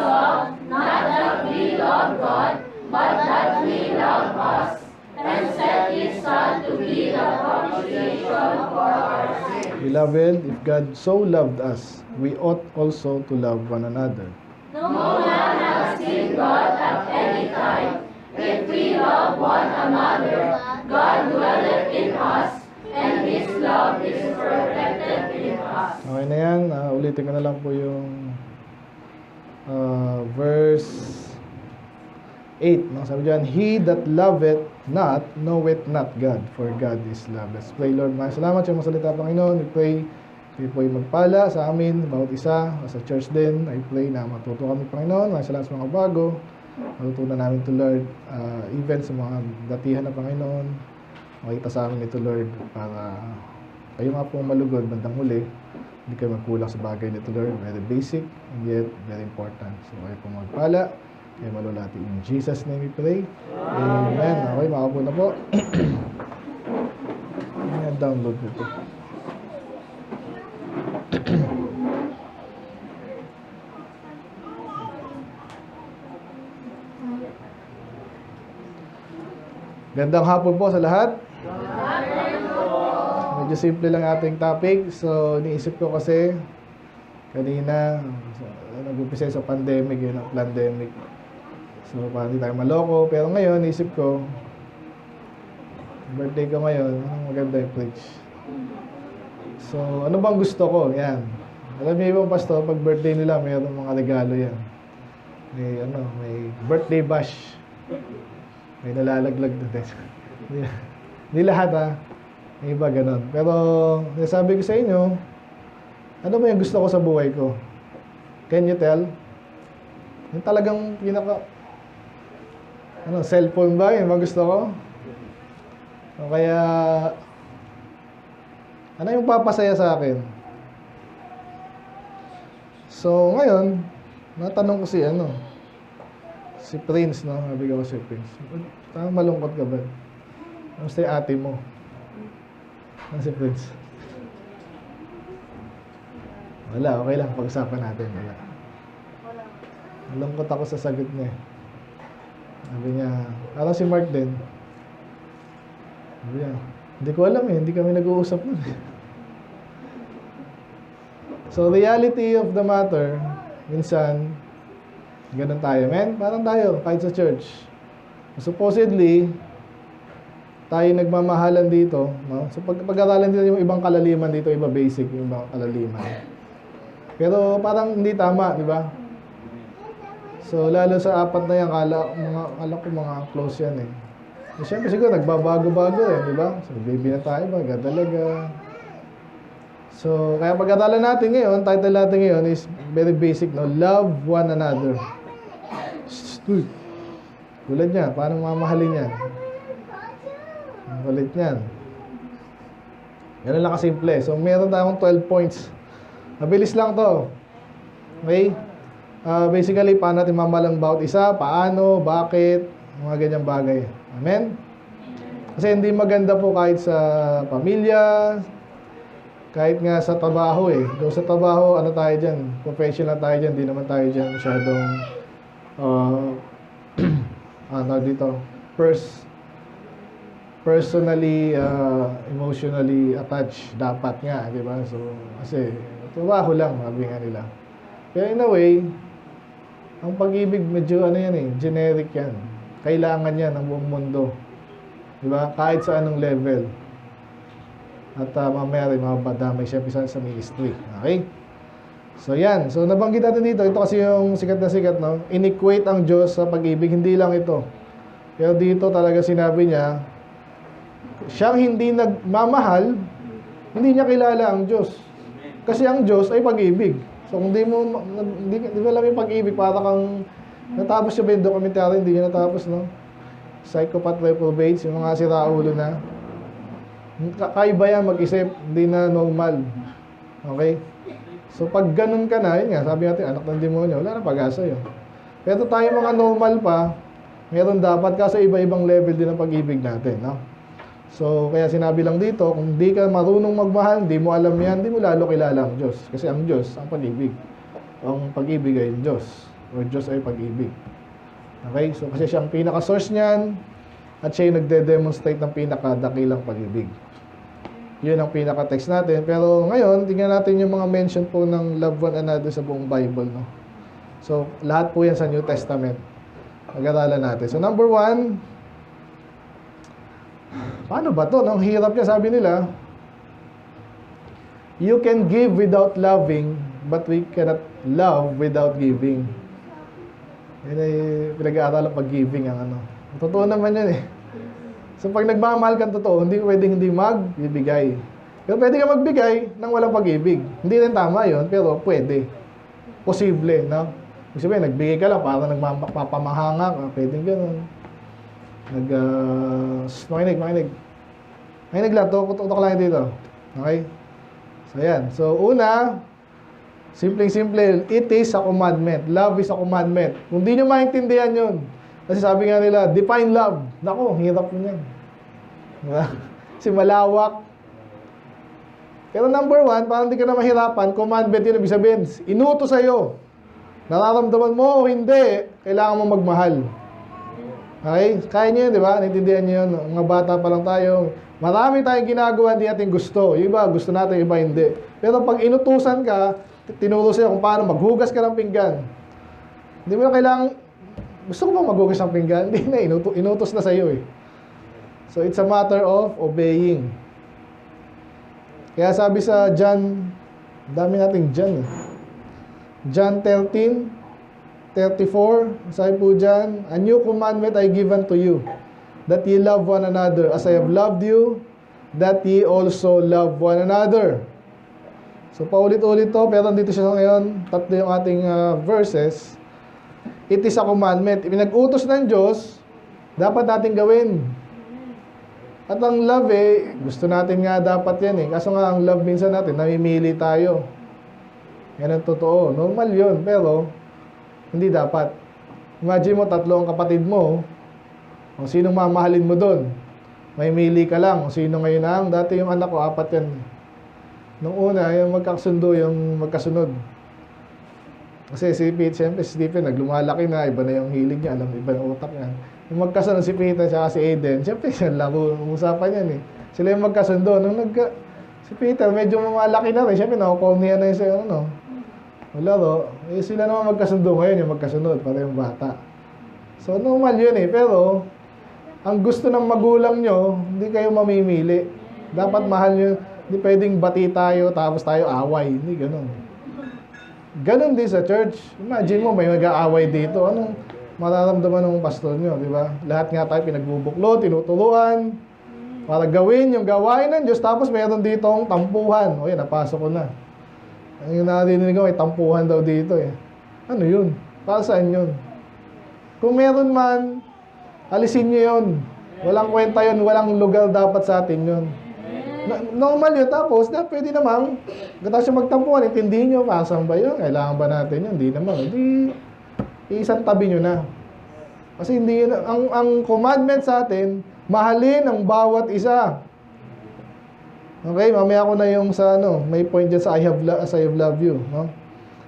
love, not that we love God, but that He loved us, and sent His Son to be the propitiation for our sins. Beloved, if God so loved us, we ought also to love one another. No man has seen God at any time. If we love one another, God dwelleth in us, and His love is perfected in us. Okay na yan. Ulitin ko na lang po yung verse 8. No? Sabi dyan, He that loveth not, knoweth not God, for God is love. Let's pray, Lord. Maraming salamat sa mga salita, Panginoon. We pray, kayo po ay magpala sa amin, bawat isa, sa church din. I pray na matuto kami, Panginoon. Maraming salamat sa mga bago. Matutunan namin to, Lord, even sa mga datihan na, Panginoon. Makita sa amin ito, Lord, para kayo nga po malugod, bandang huli. Hindi kayo magkulang sa bagay nito, Lord. Very basic, and yet very important. So, kayo po magpala. Kayo malulati. In Jesus' name we pray. Amen. Okay, makaupo na po. Download po ito. Gandang hapon po sa lahat. Medyo simple lang ating topic. So, iniisip ko kasi kanina, nag-umpisa sa pandemic, yun ang pandemic. So, parang hindi tayo maloko. Pero ngayon, iniisip ko, birthday ko ngayon, maganda yung preach. So, ano bang gusto ko? Yan. Alam niyo yung pastor, pag birthday nila, mayroong mga regalo yan. May birthday bash. May nalalaglag na din. Hindi lahat ha. May iba ganun. Pero, sabi ko sa inyo, ano ba yung gusto ko sa buhay ko? Can you tell? Yung talagang cellphone ba? Yung gusto ko? O kaya, ano yung papasaya sa akin? So, ngayon, natanong ko si Prince, no? Sabi ko si Prince. Malungkot ka ba? Kamusta yung ate mo? Si Prince? Wala, okay lang. Pag-usapan natin. Wala. Malungkot ako sa sagot niya. Sabi niya, parang si Mark din. Sabi niya, hindi ko alam eh. Hindi kami nag-uusap nun. So, reality of the matter, minsan, ganun tayo, men. Parang tayo, kahit sa church. Supposedly, tayo nagmamahalan dito, no? So, pag-aralan dito yung ibang kalaliman dito, iba basic yung ibang kalaliman. Pero parang hindi tama, di ba? So, lalo sa apat na yan, kala ko mga close yan eh. So, siyempre siguro, nagbabago-bago eh, di ba? So, baby na tayo, baga talaga. So, kaya pag-aralan natin ngayon, title natin ngayon is very basic, no? Love one another. Uy, gulat niya, paano mamahalin niya? Ang kulit niyan. Ganun lang kasimple. So, meron tayong 12 points. Mabilis lang to. Okay? Basically, paano natin mamalang bawat isa, paano, bakit, mga ganyang bagay. Amen? Kasi hindi maganda po kahit sa pamilya, kahit nga sa trabaho eh. Doon sa trabaho, ano tayo dyan? Professional tayo dyan. Hindi naman tayo dyan masyadong personally, emotionally attached. Dapat nga, di ba? So, kasi, trabaho lang, sabi nga nila. Pero in a way, ang pag-ibig medyo generic yan. Kailangan yan ng buong mundo. Di ba? Kahit sa anong level. At mamaya rin mabadamay siyempre sa ministry. Okay? So yan. So nabanggit natin dito. Ito kasi yung sikat na sikat, no? In-equate ang Diyos sa pag-ibig. Hindi lang ito. Pero dito talaga sinabi niya, siyang hindi nagmamahal, hindi niya kilala ang Diyos. Kasi ang Diyos ay pag-ibig. So kung hindi mo alam yung pag-ibig, para kang natapos siya ba yung documentary, hindi niya natapos, no? Psychopath reprobates, yung mga siraulo na. Kakaiba yan mag-isip, hindi na normal. Okay? So pag ganun ka na, yun nga, sabi natin, anak ng demonyo, wala na pag-asa yun. Pero tayo mga normal pa, meron dapat kasi iba-ibang level din ng pag-ibig natin, no? So, kaya sinabi lang dito, kung di ka marunong magmahal, di mo alam yan, di mo lalo kilala ang Diyos. Kasi ang Diyos, ang pag-ibig. Ang pag-ibig ay Diyos. or Diyos ay pag-ibig. Okay? So, kasi siya ang pinaka-source niyan, at siya yung nagde-demonstrate ng pinaka-dakilang pag-ibig. Yun ang pinaka-text natin. Pero ngayon, tingnan natin yung mga mention po ng love one another sa buong Bible. No? So, lahat po yan sa New Testament. Mag-aralan natin. So, number 1, paano ba to? Ang hirap niya, sabi nila, you can give without loving, but we cannot love without giving. Yan ay pinag-aaralan pag-giving ang ano. Totoo naman yan eh. So pag nagmamahal kang totoo, hindi pwedeng hindi magbibigay. Pero pwede ka magbigay nang walang pag-ibig. Hindi rin tama yun, pero pwede. Posible, no? Ibig sabihin, nagbigay ka lang para nagpapamahanga ka. Pwede gano'n. Makinig. Makinig lang, tutok lang dito. Okay? So, yan. So, una, simpleng-simple, it is a commandment. Love is a commandment. Kung di nyo maintindihan yun, kasi sabi nga nila, define love. Naku, hirap mo yan. Diba? Kasi malawak. Pero number 1, parang di ka na mahirapan, commandment yun, ibig sabihin, inuto sa'yo. Nararamdaman mo o hindi, kailangan mo magmahal. Okay? Kaya nyo yun, di ba? Naintindihan nyo yun. Mga bata pa lang tayo. Marami tayong ginagawa, hindi natin gusto. Yung iba, gusto natin, yung iba hindi. Pero pag inutusan ka, tinuro sa'yo kung paano maghugas ka ng pinggan. Hindi mo na kailangan, gusto ko bang maghugas ng pinggan? Hindi na, inutos na sa'yo eh. So, it's a matter of obeying. Kaya sabi sa John, dami nating John eh. John 13:34, sabi po dyan, a new commandment I give unto you, that ye love one another, as I have loved you, that ye also love one another. So, paulit-ulit to, pero dito siya ngayon, tatlo yung ating verses. It is a commandment. Pinag-utos ng Diyos, dapat natin gawin. At ang love gusto natin nga dapat yan eh. Kaso nga, ang love minsan natin, namimili tayo. Yan ang totoo. Normal yun, pero hindi dapat. Imagine mo, tatlo ang kapatid mo. Kung sinong mamahalin mo doon. May mili ka lang. Kung sino ngayon ang, dati yung anak ko, 4 yan. Nung una, yung magkasundo, yung magkasunod. Kasi si Pete, siyempre si Stephen, naglumalaki na, iba na yung hilig niya, alam, iba na utak niya. Yung magkasunod si Pete at si Aiden, siyempre, yan lang, usapan yan eh. Sila yung magkasundo. Nung si Peter, medyo malaki na rin, siyempre, nakukuha niya na yung sa, laro, sila naman magkasundo ngayon, yung magkasunod, para yung bata. So, normal yun eh. Pero, ang gusto ng magulang nyo, hindi kayo mamimili. Dapat mahal nyo, hindi pwedeng bati tayo, tapos tayo away. Hindi ganun. Ganun din sa church. Imagine mo, may mag-aaway dito. Anong mararamdaman ng pastor nyo, di ba? Lahat nga tayo pinagbubuklo, tinuturuan, para gawin yung gawain ng Diyos, tapos mayroon ditong tampuhan. O yan, napasok ko na. Yung narinig ko, may tampuhan daw dito eh. Ano yun? Para saan yun? Kung meron man, alisin nyo yun. Walang kwenta yun, walang lugar dapat sa atin yun. Normal yun, tapos pwede namang tapos yung magtampuhan, intindihin nyo, para saan ba yun? Kailangan ba natin yun? Hindi naman. Hindi, isang tabi nyo na. Kasi hindi yun, ang commandment sa atin, mahalin ang bawat isa. Okay, mamaya ko na yung sa may point dyan sa as I have loved you, no?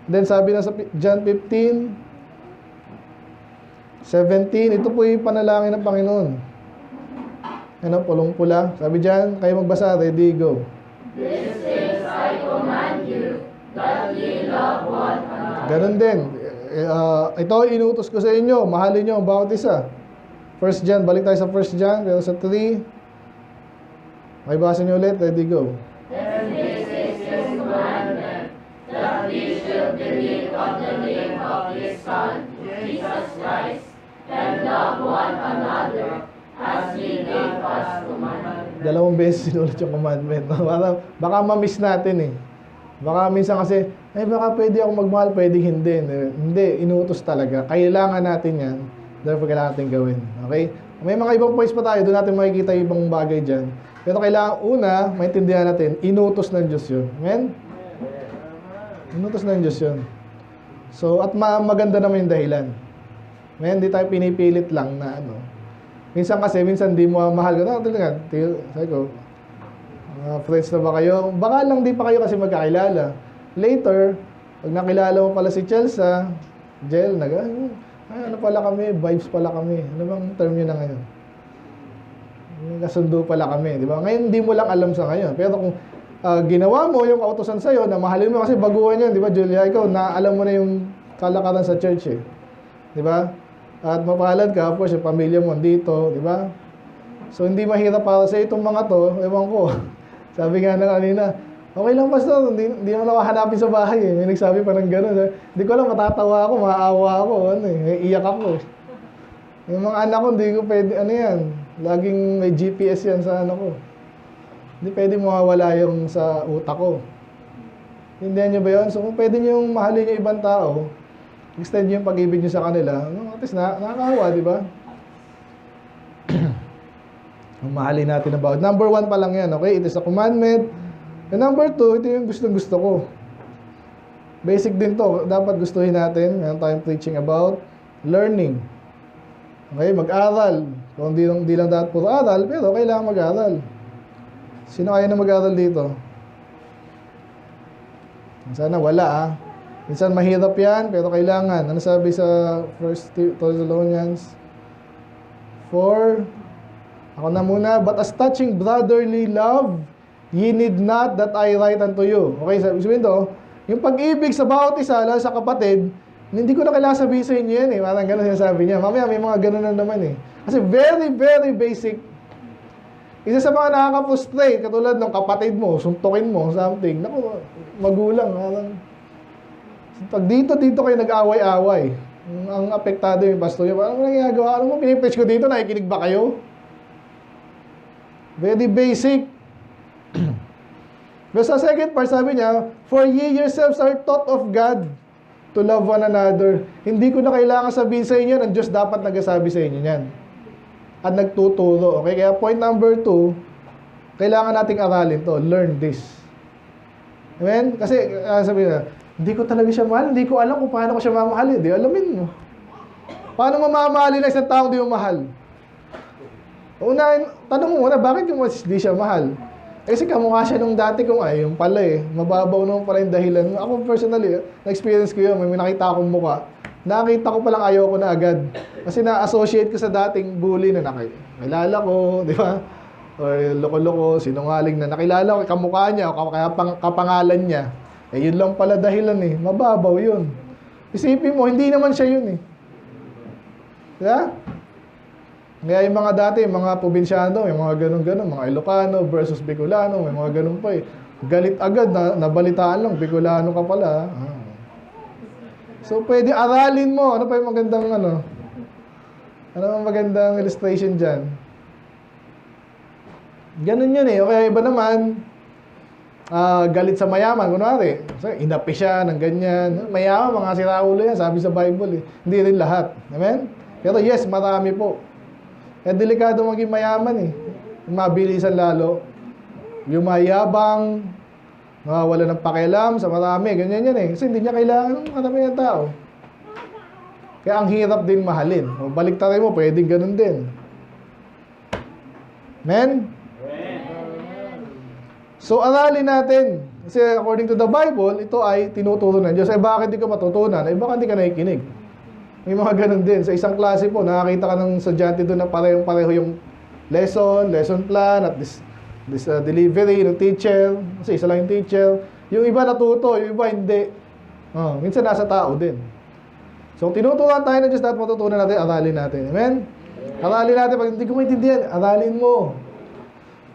Then sabi na sa John 15:17, ito po yung panalangin ng Panginoon. Pulong-pula. Sabi dyan, kayo magbasa, ready, go. This is I command you, that ye love one another. Ganun din. Ito inutos ko sa inyo, mahalin nyo ang bawat isa. 1 John, balik tayo sa 1 John, pero sa 3, may basa nyo ulit, ready, go. And this is his commandment, that we should believe on the name of his Son, Jesus Christ, and love one another, as he gave us commandment. 2 beses sinulat yung commandment. Baka ma-miss natin eh. Baka minsan kasi, baka pwede ako magmahal, pwede hindi. Hindi, inutos talaga. Kailangan natin yan. Therefore, kailangan natin gawin. Okay? May mga ibang points pa tayo. Doon natin makikita ibang bagay dyan. Pero kailangan una, maintindihan natin, inutos ng Diyos yun. Amen? Inutos ng Diyos yun. So, at maganda naman yung dahilan. Amen? Hindi tayo pinipilit lang na Minsan kasi, minsan di mo mahal ka. Talaga, sabi ko, friends na ba kayo? Baka lang di pa kayo kasi magkakilala. Later, pag nakilala mo pala si Chelsea, Gel, ano pala kami, vibes pala kami. Ano bang term yun na ngayon? Kasundo pala kami, di ba? Ngayon, hindi mo lang alam sa ngayon. Pero kung ginawa mo yung kautosan sa'yo, na mahalin mo kasi baguhan yan, di ba, Julia? Ikaw, na alam mo na yung kalakaran sa church eh. Di ba? At mapalad ka, of course, yung pamilya mo dito, di ba? So, hindi mahirap para sa itong mga to, ewan ko. Sabi nga na kanina, okay lang pastor, hindi mo na hanapin sa bahay eh. May nagsabi pa ng gano'n. Hindi ko alam, matatawa ako, maaawa ako, iiyak ako. Yung mga anak ko, hindi ko pwede, yan, laging may GPS yan sa ko. Hindi pwede mawawala yung sa utak ko. Hindihan nyo ba yun? So kung pwede nyo yung mahalin yung ibang tao, extend yung pag-ibig nyo sa kanila, at least nakakawa, di ba? Mahalin natin about. Number 1 pa lang yan, okay? It is a commandment. And number 2, ito yung gustong-gusto ko. Basic din to. Dapat gustuhin natin. Meron tayong preaching about learning. Okay? Mag-aral. Kung di lang dapat puro aral, pero kailangan mag-aral. Sino kaya na mag-aral dito? Sana wala Minsan mahirap yan, pero kailangan. Ano sabi sa 1 Thessalonians 4? Ako na muna. But as touching brotherly love, ye need not that I write unto you. Okay, sabihin to, yung pag-ibig sa bawat isa, lalo sa kapatid, hindi ko na kailangan sabihin sa inyo yan Parang gano'n sinasabi niya. Mamaya may mga gano'n na naman Kasi very, very basic. Isa sa mga nakaka-frustrate, katulad ng kapatid mo, suntukin mo, something. Naku, magulang. Pag dito kayo nag-away-away. Ang apektado yung pastor niya. Ano mo nangyagawa? Ano mo pinipreach ko dito? Nakikinig ba kayo? Very basic. Pero sa second part, sabi niya, for ye yourselves are taught of God to love one another. Hindi ko na kailangan sabihin sa inyo, ang Diyos dapat nagsasabi sa inyo yan. At nagtuturo. Okay? Kaya point number 2, kailangan nating aralin to. Learn this. Amen? Kasi sabi niya, hindi ko talaga siya mahal. Hindi ko alam kung paano ko siya mamahalin. Di alamin mo. Paano mamamahalin na isang taong di mo mahal? Unahin, tanong mo muna, bakit yung di siya mahal? Kasi kamukha siya nung dati kong yung pala mababaw naman pala yung dahilan. Ako personally, na-experience ko yun, may nakita akong mukha. Nakita ko palang ayaw ko na agad. Kasi na-associate ko sa dating bully na nakilala ko, di ba? O loko-loko, sinungaling na nakilala ko, kamukha niya, o kaya kapangalan niya. Yun lang pala dahilan mababaw yun. Isipin mo, hindi naman siya yun Diba? Kaya yung mga dati, mga probinsyano, may mga ganun-ganun, mga Ilocano versus Bicolano, may mga ganun pa Galit agad, nabalitaan lang, Bicolano ka pala. So, pwede aralin mo. Ano pa yung magandang Ano ang magandang illustration dyan? Ganun yun O kaya iba naman, galit sa mayaman, kunwari. So, inapi siya ng ganyan. Mayaman, mga siraulo yan, sabi sa Bible Hindi rin lahat. Amen? Pero yes, marami po. Kaya delikado maging mayaman Mabilisan lalo. Yung mayabang, wala ng pakialam sa marami, ganyan yan Kasi hindi niya kailangan ng marami ng tao. Kaya ang hirap din mahalin. O baliktarin mo, pwedeng ganun din. Amen? So, aralin natin. Kasi according to the Bible, ito ay tinuturo ng Diyos. Bakit di ka matutunan? Baka hindi ka nakikinig. May mga ganun din. Sa isang klase po, nakakita ka ng estudyante doon na parehong-pareho yung lesson plan, at this delivery ng teacher. Kasi isa lang yung teacher. Yung iba natuto, yung iba hindi. Minsan nasa tao din. So, tinuturuan tayo ng Diyos, dapat matutunan natin, aralin natin. Amen? Aralin natin. Pag hindi ko maintindihan, aralin mo.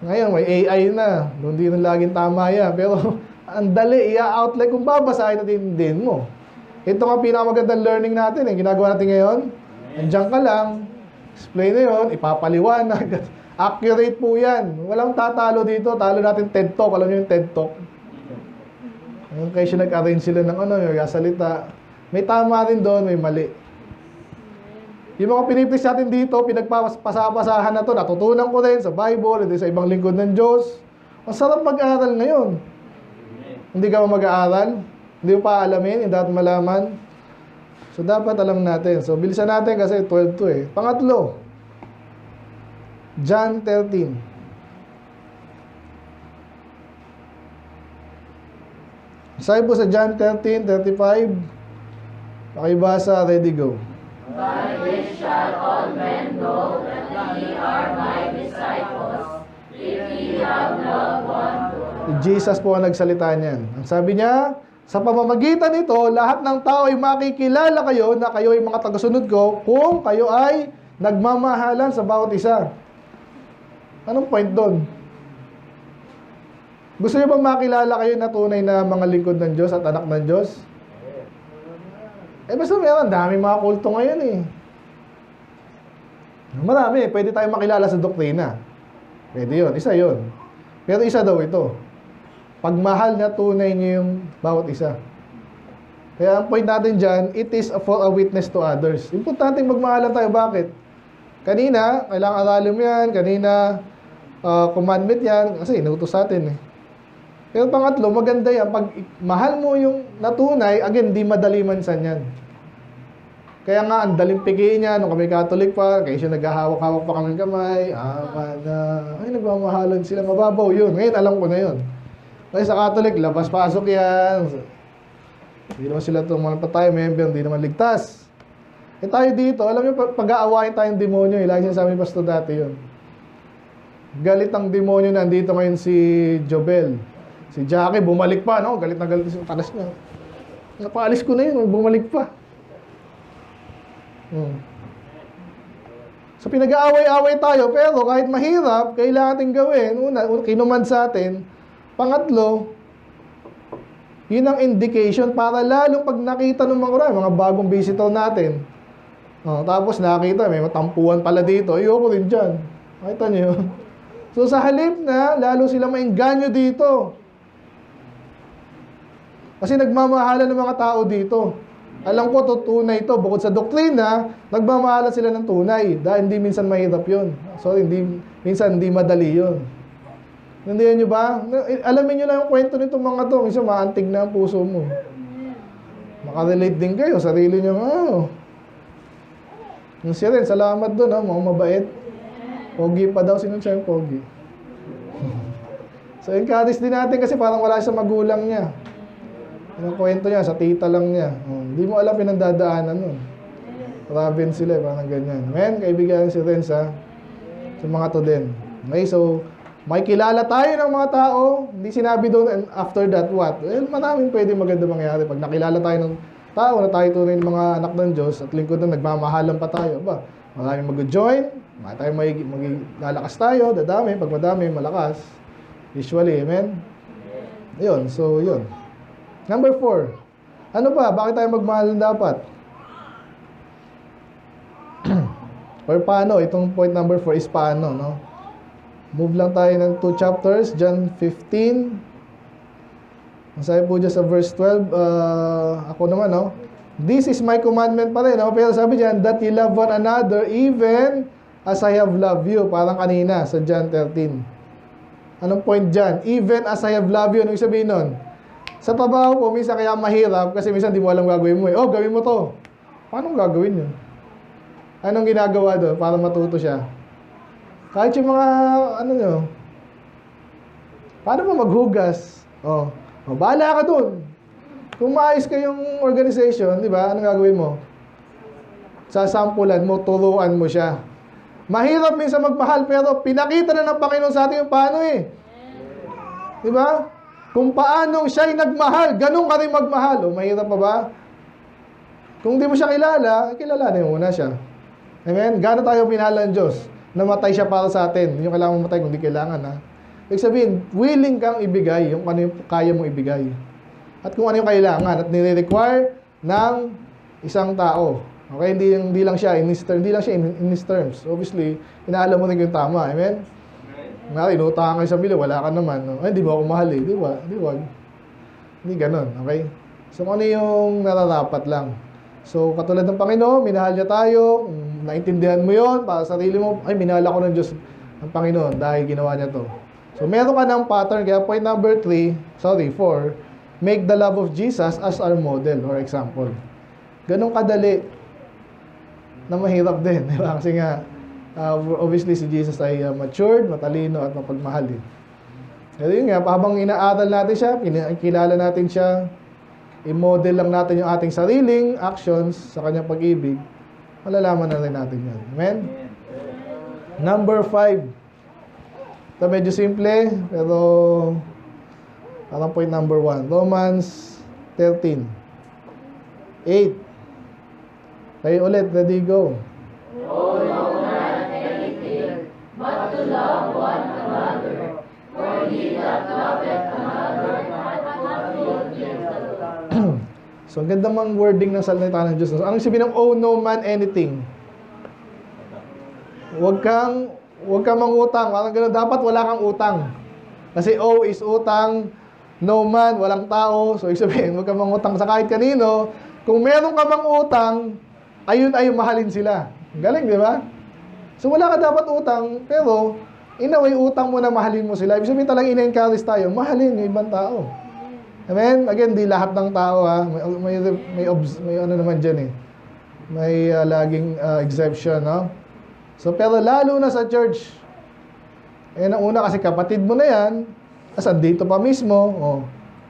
Ngayon, may AI na. Doon din laging tama yan. Pero, ang dali, i-outline. Kung babasahin natin din mo. Ito nga pinakamagandang learning natin ginagawa natin ngayon. Andiyan ka lang, explain na yun, ipapaliwanag. Accurate po yan. Walang tatalo dito. Talo natin TED Talk. Alam niyo yung TED Talk? Kaya siya nag-arrange sila ng yung salita. May tama rin doon, may mali. Yung mga piniplis natin dito, pinagpapasahan na to, natutunan ko rin sa Bible, sa ibang lingkod ng Diyos. Ang sarap mag-aaral ngayon. Hindi ka mag-aaral? Hindi mo pa alamin, hindi dapat malaman. So, dapat alam natin. So, bilisan natin kasi 12 to Pangatlo, John 13. Sabi po sa John 13:35, Pakibasa, ready, go. By this shall all men know that ye are my disciples, if ye have love one to another. Jesus po ang nagsalita niyan. Ang sabi niya, sa pamamagitan nito, lahat ng tao ay makikilala kayo na kayo ay mga tagasunod ko kung kayo ay nagmamahalan sa bawat isa. Anong point doon? Gusto niyo bang makilala kayo na tunay na mga lingkod ng Diyos at anak ng Diyos? Basta meron, dami mga kulto ngayon eh. Marami, pwede tayo makilala sa doktrina. Pwede yun, isa yun. Pero isa daw ito. Pagmahal na tunay niyo yung bawat isa. Kaya ang point natin dyan, it is for a witness to others. Importante magmahalan tayo. Bakit? Kanina, kailangan aralin mo yan. Kanina, commandment yan. Kasi inutos sa atin eh. Pero pangatlo, maganda yan. Pag mahal mo yung natunay, again, di madali mansan yan. Kaya nga, ang daling pigiin niya, nung kami Catholic pa, kaya siya naghahawak-hawak pa kami kamay, ay, nagmamahalan sila, mababaw yun. Ngayon, alam ko na yun. Kasi sa Catholic, labas-pasok yan. Hindi naman sila tumalapad tayo, member, hindi naman ligtas. Tayo dito, alam niyo, pag-aawain tayong demonyo, lagi sinasabi ni Pastor dati yun. Galit ang demonyo, nandito ngayon si Jobel. Si Jackie, bumalik pa, no? Galit na galit yung talas niya. Napaalis ko na yun, bumalik pa. So pinag-aaway-aaway tayo, pero kahit mahirap, kailangan natin gawin. Una, kinumand sa atin. Pangatlo, yun ang indication para lalong pag nakita ng mga bagong visitor natin. Tapos nakita, may matampuan pala dito. Ayoko rin dyan. Makita niyo? So sa halip na, lalo sila maingganyo dito. Kasi nagmamahalan ng mga tao dito. Alam ko, tunay ito. Bukod sa doktrina, nagmamahalan sila ng tunay. Dahil hindi minsan mahirap yun. So, minsan hindi madali yun. Nandiyan nyo ba? Alamin nyo lang yung kwento nitong mga to. Minsan maantig na ang puso mo. Makarelate din kayo. Sarili nyo, Yung siya rin, salamat doon, mga mabait. Pogi pa daw. Sino siya yung pogi? So, encourage din natin kasi parang wala siya magulang niya. Yung kwento niya, sa tita lang niya. Hindi mo alam pinagdadaanan nun. Raven sila, parang ganyan. Men, kaibigan si Renz, sa mga to din. Okay, so, makikilala tayo ng mga tao. Hindi sinabi doon, and after that, what? Maraming pwede maganda mangyari. Pag nakilala tayo ng tao na tayo tunay ng mga anak ng Diyos at lingkod na nagmamahalan pa tayo, maraming mag-join, lalakas tayo, dadami. Pag madami, malakas. Usually, amen? Yun, so, yun. Number 4. Ano pa? Bakit tayo magmahal dapat? Or paano? Itong point number 4 is paano, no? Move lang tayo ng 2 chapters. John 15. Ang sabi po dyan sa verse 12, ako naman, no? This is my commandment pa rin, no? Pero sabi dyan, that you love one another even as I have loved you. Parang kanina sa John 13. Anong point dyan? Even as I have loved you. Anong sabihin nun? Sa trabaho po, minsan kaya mahirap kasi minsan di mo alam gagawin mo. Gawin mo to. Paano gagawin yun? Anong ginagawa doon para matuto siya? Kahit yung mga, paano mo maghugas? Bahala ka doon. Kung maayos kayong organization, di ba? Anong gagawin mo? Sasampulan mo, turuan mo siya. Mahirap minsan magmahal, pero pinakita na ng Panginoon sa atin yung paano eh. Di ba? Kung paanong siya'y nagmahal, ganun ka rin magmahal. Mahirap pa ba? Kung di mo siya kilala, kilalanin mo muna siya. Amen? Gano'n tayo minahal ng Diyos? Namatay siya para sa atin. Hindi yung kailangan mamatay kung di kailangan, ha? Ibig sabihin, willing kang ibigay yung ano yung kaya mong ibigay. At kung ano yung kailangan at nire-require ng isang tao. Okay? Hindi lang siya in his terms. Obviously, inaalam mo rin yung tama. Amen? Nga, inutangan kayo sa milo, wala ka naman. Ay, di ba ako mahal eh? Di ba? Hindi ganun, okay? So, ano yung nararapat lang? So, katulad ng Panginoon, minahal niya tayo. Naintindihan mo yon para sa sarili mo, ay, minahal ako ng Diyos ng Panginoon dahil ginawa niya to. So, meron ka ng pattern. Kaya point number 4, make the love of Jesus as our model or example. Ganun kadali na mahirap din. Diba? Kasi nga, obviously si Jesus ay matured, matalino at mapagmahal din. Pero yun nga, habang inaaral natin siya, kilala natin siya, i-model lang natin yung ating sariling actions sa kanyang pag-ibig, malalaman na rin natin yan. Amen? Number 5. Ito medyo simple, pero parang point number 1. Romans 13. 8. Kayo ulit, ready, go. Owe no man anything, but to love one another. For he that loveth another hath fulfilled the law. So, ang ganda mang wording ng salita ng Diyos. Anong sabihin ng owe no man anything? Huwag kang mangutang. Parang gano'n, dapat wala kang utang. Kasi owe is utang, no man, walang tao. So, ibig sabihin, huwag kang mangutang sa kahit kanino. Kung meron ka mang utang, ayun ay mahalin sila. Galing, di ba? So, wala ka dapat utang, pero in a way, utang mo na mahalin mo sila. Ibig sabihin talagang ina-encourage tayo, mahalin yung ibang tao. Amen? Again, di lahat ng tao, ha? May ano naman dyan, eh. May laging exception, no? So, pero lalo na sa church. Eh, una kasi kapatid mo na yan, dito pa mismo, oh.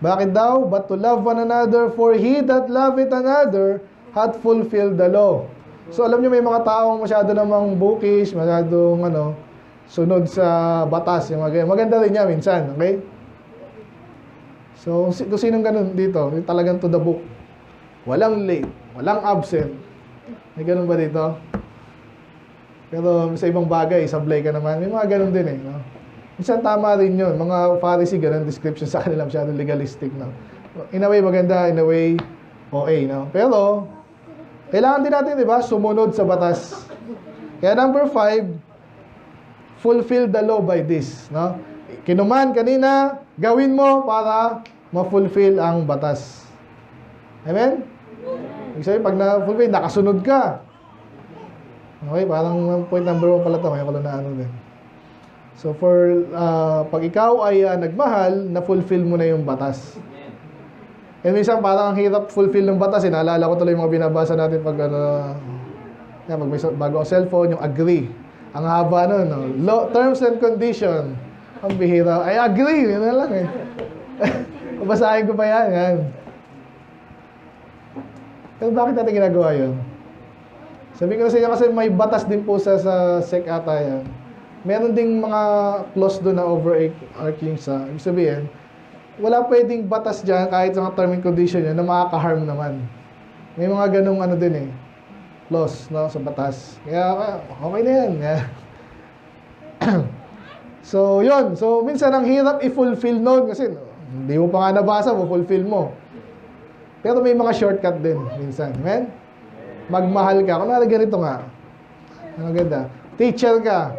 Bakit daw? But to love one another, for he that loveth another hath fulfilled the law. So, alam nyo, may mga taong masyado namang bookish, masyadong, sunod sa batas. Yung maganda rin niya minsan, okay? So, kung sinong ganun dito, yung talagang to the book. Walang late, walang absent. May ganun ba dito? Pero sa ibang bagay, sablay ka naman. May mga ganun din, eh. No? Minsan tama rin yun. Mga Pharisee, ganun description sa kanila, masyadong legalistic. No? In a way, maganda. In a way, okay. No? Pero, kailangan din natin, di ba, sumunod sa batas. Kaya number 5, fulfill the law by this. No? Kinuman kanina, gawin mo para ma-fulfill ang batas. Amen? Ibig sabihin, pag na-fulfill, nakasunod ka. Okay, parang point number 1 pala ito. May ako na ano din. So, pag ikaw ay nagmahal, na-fulfill mo na yung batas. And minsan, parang ang hirap fulfill ng batas. Naalala ko tuloy yung mga binabasa natin pag pag may bago ang cellphone, yung agree. Ang haba nun, no? Terms and condition. Ang bihira. I agree. Yun na lang, eh. Babasahin ko pa yan. Pero bakit natin ginagawa yun? Sabi ko na sa inyo kasi may batas din po sa SEC ata yan. Meron ding mga clause doon na overarching sa, ibig sabihin, wala pwedeng batas dyan kahit sa mga term and condition yun na makaka-harm naman. May mga ganong din, eh, clause, no, sa batas. Kaya okay na yan. So, yun. So, minsan ang hirap i-fulfill nun kasi hindi mo pa nga nabasa, fulfill mo. Pero may mga shortcut din minsan. Amen? Magmahal ka. Kung ganito nga. Ano ganda? Teacher ka.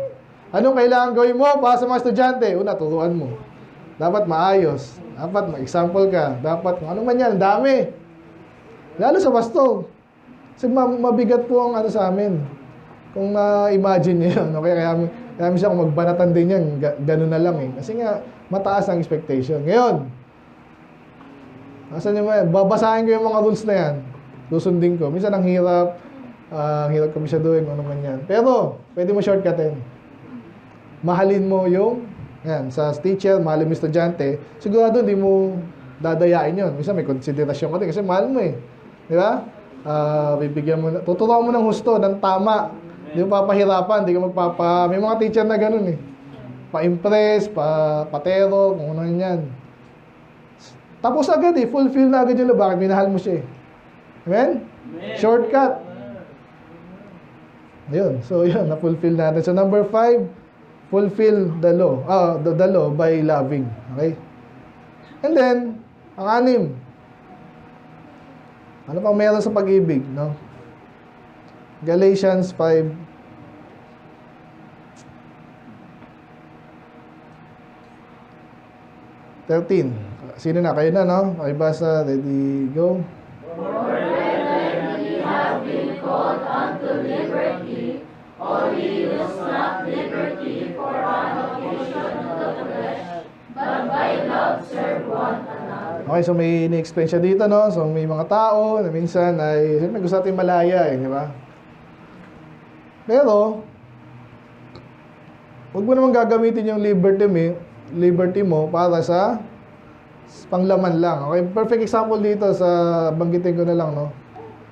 Anong kailangan gawin mo para sa mga estudyante? Una, turuan mo. Dapat maayos. Dapat ma-example ka. Dapat, ano man yan, dami. Lalo sa pastor. Kasi mabigat po ang sa amin. Kung imagine nyo yun. Okay? Kaya minsan kung magbanatan din yan, ganun na lang, eh. Kasi nga, mataas ang expectation. Ngayon, babasahin ko yung mga rules na yan. Susundin ko. Minsan ang hirap ko masyadong ano man yan. Pero, pwede mo shortcutin. Mahalin mo yung, sa teacher, mahalin mo yung estudyante, sigurado hindi mo dadayain yun. Minsan may konsiderasyon ka din kasi mahal mo, eh. Di ba? Bibigyan mo, tuturuan mo ng husto, ng tama. Hindi mo papahirapan, hindi ka may mga teacher na ganun, eh. Pa-impress, patero, kung ano yan. Tapos agad, eh. Fulfill na agad yung bakit minahal mo siya, eh. Amen? Shortcut. Ayun. So, yun. Na-fulfill natin. So, number 5, fulfill the law. The law by loving. Okay? And then, ang 6. Ano pang meron sa pag-ibig, no? Galatians 5. Sino na? Kayo na, no? Pakibasa. Ready, go. For whether ye have been called unto liberty, or ye use not liberty for an occasion of the flesh, but by love serve one another. Okay, so may ini-explain siya dito, no? So may mga tao na minsan ay, siyempre gusto natin malaya, eh, di ba? Pero, huwag mo naman gagamitin yung liberty mo para sa panglaman lang. Okay, perfect example dito sa banggitin ko na lang, no?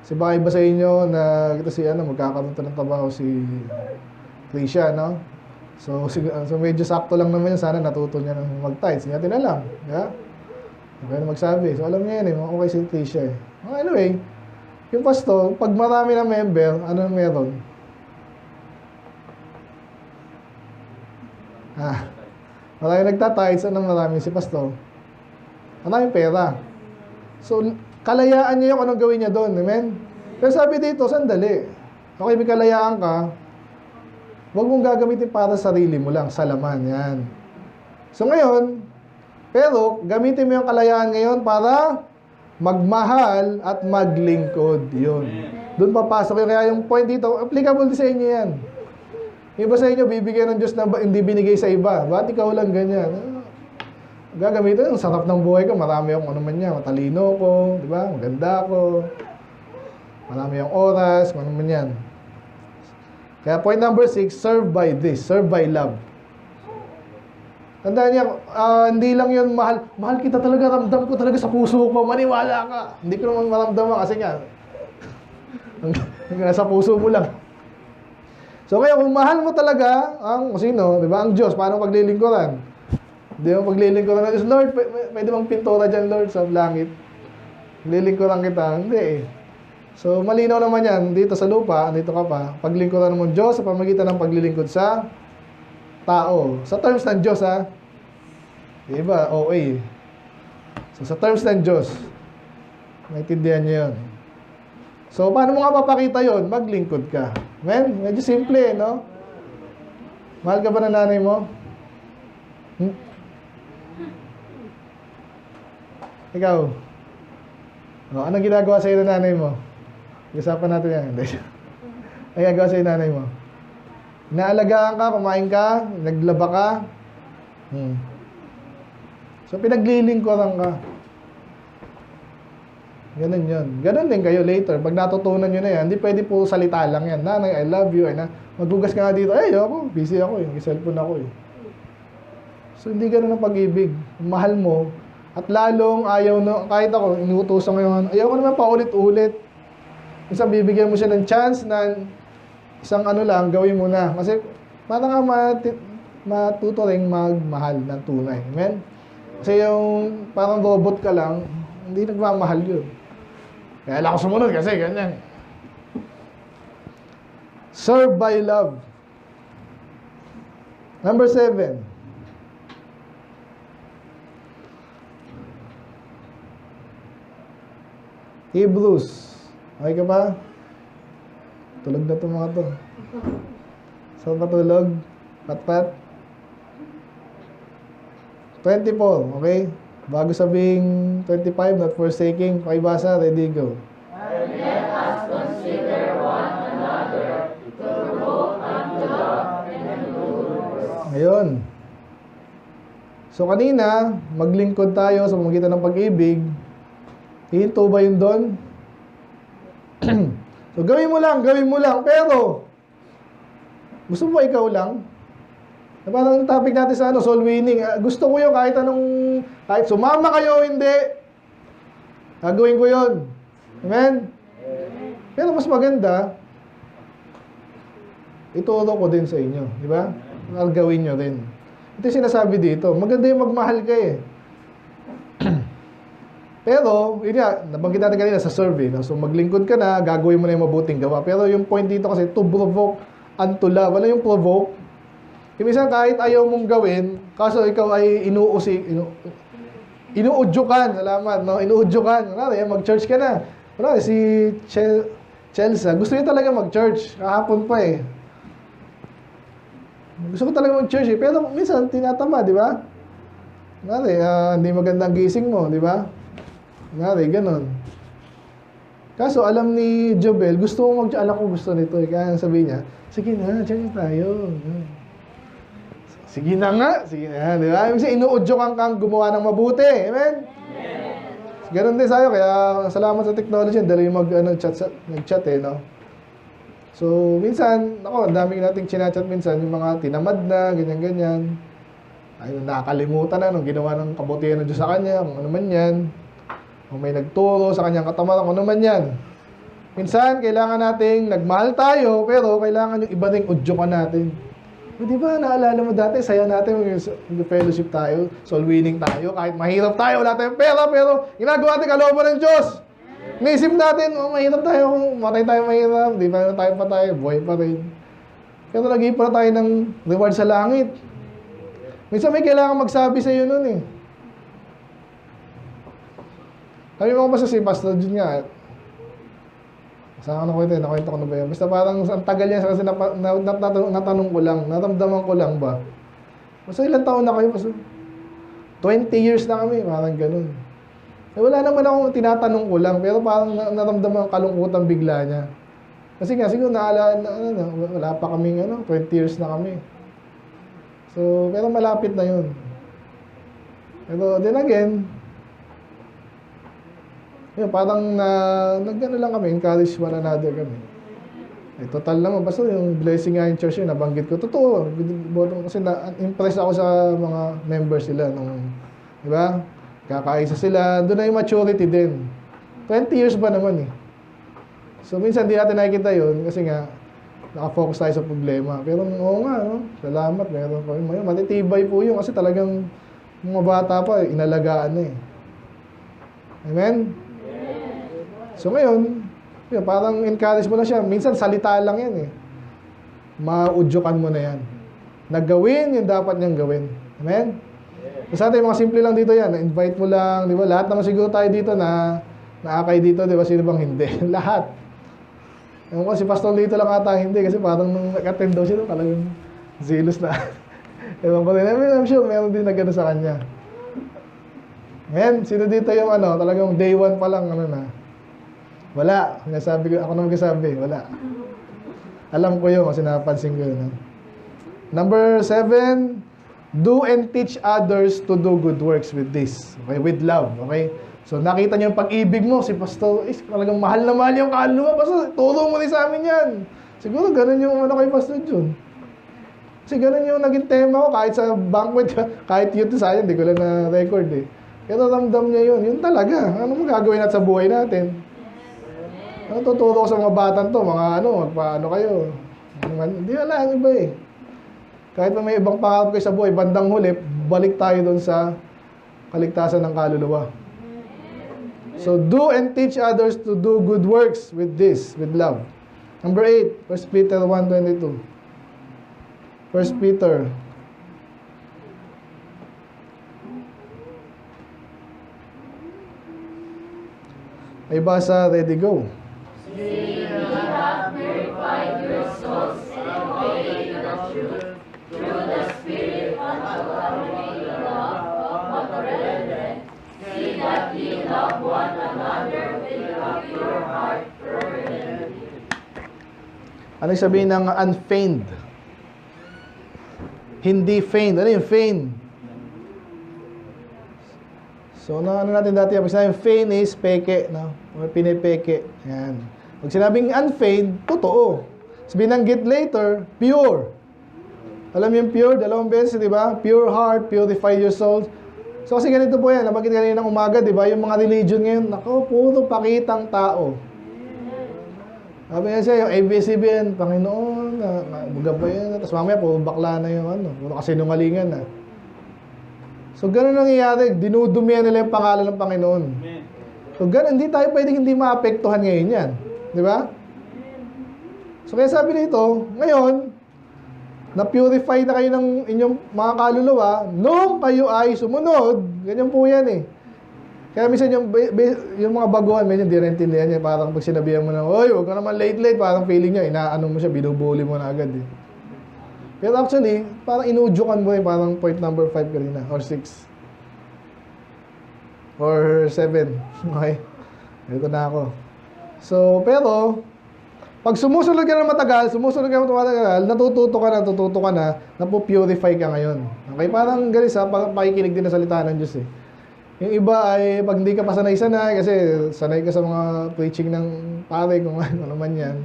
Kasi baka iba sa inyo na ito si magkakaroon to ng trabaho si Tricia, no? So medyo sakto lang naman yun. Sana natuto niya ng mag-tights. Hindi natin alam. Yeah? Okay na magsabi. So alam niya yan okay si Tricia eh. Anyway, yung pastor, pag marami na member, ano meron? Marami nagtatights, ano marami si pastor? Maraming pera. So, kalayaan niya yung anong gawin niya doon. Amen? Pero sabi dito, sandali. Okay, may kalayaan ka, huwag mong gagamitin para sa sarili mo lang, sa laman. Yan. So, ngayon, pero, gamitin mo yung kalayaan ngayon para magmahal at maglingkod. Yun. Doon papasok yun. Kaya yung point dito, applicable din sa inyo yan. Iba sa inyo, bibigyan ng Diyos na hindi binigay sa iba. Ba't ikaw lang ganyan? Gagamitin, ang sarap ng buhay ko, marami akong ano man niya, matalino ko, di ba? Maganda ako, marami akong oras, ano man yan. Kaya point number 6, serve by this, serve by love. Tandaan niya, hindi lang yun, mahal kita talaga, ramdam ko talaga sa puso ko, maniwala ka. Hindi ko naman maramdaman kasi nga, nasa puso mo lang. So kaya kung mahal mo talaga ang sino, di ba? Ang Diyos, paano paglilingkuran? Di mo paglilingkuran ng Diyos, Lord, pwede bang pintura dyan, Lord, sa langit? Paglilingkuran kita? Hindi eh. So malinaw naman yan, dito sa lupa, dito ka pa, paglingkuran mo Diyos sa pamagitan ng paglilingkod sa tao. Sa terms ng Diyos, ha? Diba? OA. So sa terms ng Diyos, naintindihan niyo yun. So, paano mo nga papakita yun? Maglingkod ka. Men, medyo simple, no? Mahal ka ba ng nanay mo? Ikaw? Anong ginagawa sa'yo ng nanay mo? Usapan natin yan. Anong ginagawa sa'yo ng nanay mo? Inaalagaan ka, kumain ka, naglaba ka. So, pinaglilingkuran ka. Ganun yun. Ganun din kayo later. Pag natutunan nyo na yan, hindi pwede po salita lang yan. Nanay, I love you. Maghugas ka nga dito. Ay, ako. Busy ako. Cellphone ako. So, hindi ganun ang pag-ibig. Mahal mo. At lalong ayaw no, kahit ako, inuutosan ko yung ayaw ko naman paulit-ulit. Isang bibigyan mo siya ng chance na isang lang, gawin mo na. Kasi, para nga matuto rin magmahal ng tunay. Amen? Kasi yung parang robot ka lang, hindi nagmamahal yun. Kaya lang ako sumunod kasi ganyan. Serve by love. Number 7. Hebrews. Okay ka ba? Tulog na itong mga to. Saan patulog? Pat-pat? 24, okay? Bago sabing 25, not forsaking, pakibasa, ready, go. And let us consider one another to provoke unto love and good works. Ngayon. So kanina, maglingkod tayo sa pamamagitan ng pag-ibig. Hihinto ba yun doon? So gawin mo lang, pero gusto mo ba ikaw lang? Parang topic natin sa soul winning. Gusto ko yun kahit sumama kayo o hindi, gagawin ko yun. Amen? Pero mas maganda, ituro ko din sa inyo. Di ba? Gawin nyo rin. Ito yung sinasabi dito. Maganda yung magmahal ka eh. Pero, yun nga, nabanggit natin kanina sa survey. No? So, maglingkod ka na, gagawin mo na yung mabuting gawa. Pero yung point dito kasi, to provoke unto love. Ano yung provoke? Yung minsan kahit ayaw mong gawin, kaso ikaw ay inuudyokan. Salamat, no? Inuudyokan. Mag-church ka na. Si Chelsea, gusto niya talaga mag-church. Kahapon pa eh. Gusto ko talaga mag-church eh. Pero minsan, tinatama, di ba? Hindi magandang gising mo, di ba? Ganon. Kaso, alam ni Jobel, gusto mo alam ko gusto nito. Kaya sabi niya, sige na, church tayo. Sige na nga, di ba? Kasi inuudyokan kang gumawa ng mabuti. Amen? Ganon din sa'yo, kaya salamat sa technology. Dali nag-chat eh, no? So, minsan, ang dami nating chinachat minsan, yung mga tinamad na, ganyan-ganyan. Ay, nakakalimutan na nung ginawa ng kabutihan ng Diyos sa kanya, kung ano man yan. Kung may nagturo sa kanyang katamaran, kung ano man yan. Minsan, kailangan nating nagmahal tayo, pero kailangan yung iba ring udyukan natin. Di ba, naalala mo dati, saya natin yung fellowship tayo, soul winning tayo, kahit mahirap tayo, wala tayong pera, pero ginagawa natin kalooban ng Diyos. Naisip natin, mahirap tayo, matay tayo mahirap, di pa tayo patay, buhay pa rin. Pero nag-iipon tayo ng reward sa langit. Minsan may kailangan magsabi sa iyo nun eh. Sabi mo ba sa si Pastor Jun nga, saan ko nakwento ko na ba yun? Basta parang ang tagal niya kasi natanong ko lang, naramdaman ko lang ba? Basta ilang taon na kayo? Basta 20 years na kami, parang ganun. Eh, wala naman akong tinatanong ko lang, pero parang naramdaman ang kalungkutan bigla niya. Kasi nga, siguro wala pa kaming 20 years na kami. So, pero malapit na yun. Pero then again, yun, parang nag-ano lang kami, encourage one another kami. Eh, total naman, basta yung blessing nga yung church yun, nabanggit ko. Totoo, kasi na-impress ako sa mga members sila. Di ba? Kakaisa sila, doon na yung maturity din. 20 years ba naman eh. So, minsan di natin nakikita yun, kasi nga, nakafocus tayo sa problema. Pero oo nga, no? Salamat, meron pa yun. Matitibay po yun kasi talagang mga bata pa, inalagaan na eh. Amen? So ngayon, yun, parang encourage mo na siya. Minsan salita lang yan eh. Maudyukan mo na yan. Naggawin yung dapat niyang gawin. Amen? So sa atin, mga simple lang dito yan. Na-invite mo lang, di ba? Lahat naman siguro tayo dito na naakay dito, di ba? Sino bang hindi? Lahat. Ewan ko, si Pastor Lito lang ata hindi kasi parang nung nag-attend daw siya, talagang zealous na. Ewan ko rin. I'm sure meron din na gano'n sa kanya. Ngayon, sino dito yung talagang day one pa lang, na. Wala. Nasabi ko, ako na magsasabi, wala. Alam ko yun kasi napansin ko yun. Number 7, do and teach others to do good works with this. Okay? With love. Okay? So, nakita niyo yung pag-ibig mo, si Pastor, talagang mahal na mahal yung kaluluwa. Pastor, turo mo rin sa amin yan. Siguro, ganun yung kay Pastor Jun. Kasi ganun yung naging tema ko, kahit sa banquet, kahit yun sayang, hindi ko lang na-record eh. Pero ramdam niya yun. Yun talaga. Ano mo gagawin natin sa buhay natin? Ano tuturo ko sa mga batan to? Mga magpaano kayo? Hindi wala, ang iba eh. Kahit pa may ibang pangarap kayo sa buhay, bandang huli, balik tayo doon sa kaligtasan ng kaluluwa. So, do and teach others to do good works with this, with love. Number 8, 1 Peter 1:22. 1 Peter. Ay basa, ready, go. See, ye have purified your souls in obeying the truth through the Spirit unto having the love of the brethren. See that ye love one another with a pure heart fervently. Ano yung sabihin ng unfeigned? Hindi feigned. Ano yung feigned? So, ano natin dati? Pag sinabing feigned is peke, no? O pinipeke. Yan. Pag sinabing unfeigned, totoo. Binanggit later, pure. Alam yung pure, dalawang beses, di ba? Pure heart, purify your soul. So, kasi ganito po yan. Nabanggit kanina ng umaga, di ba? Yung mga religion ngayon, nako, puro pakitang tao. Sabi nga siya, yung ABS-CBN, Panginoon, buga pa yan. Tapos mamaya, puro bakla na yung puro kasinungalingan na. So, ganun nangyayari. Dinudumihan nila yung pangalan ng Panginoon. So, ganun, hindi tayo pwedeng hindi maapektuhan ngayon yan. Di ba? So, kaya sabi nito, ngayon, na-purify na kayo ng inyong mga kaluluwa, nung kayo ay sumunod, ganyan po yan eh. Kaya minsan yung mga baguhan, medyo hindi rin tindihan niya. Parang pag sinabihan mo na, oy, huwag ka naman late, parang feeling niya, inaano mo siya, binubuli mo na agad eh. Pero actually, parang inuudyukan mo eh, parang point number 5 kanina, or 6. Or 7. Okay? Ito na ako. So, pero, pag sumusunod ka ng matagal, natututo ka na, napupurify ka ngayon. Okay? Parang galis ha, pakikinig din na salita ng Diyos eh. Yung iba ay, pag hindi ka pa sanay-sanay, kasi sanay ka sa mga preaching ng pare, kung ano man yan.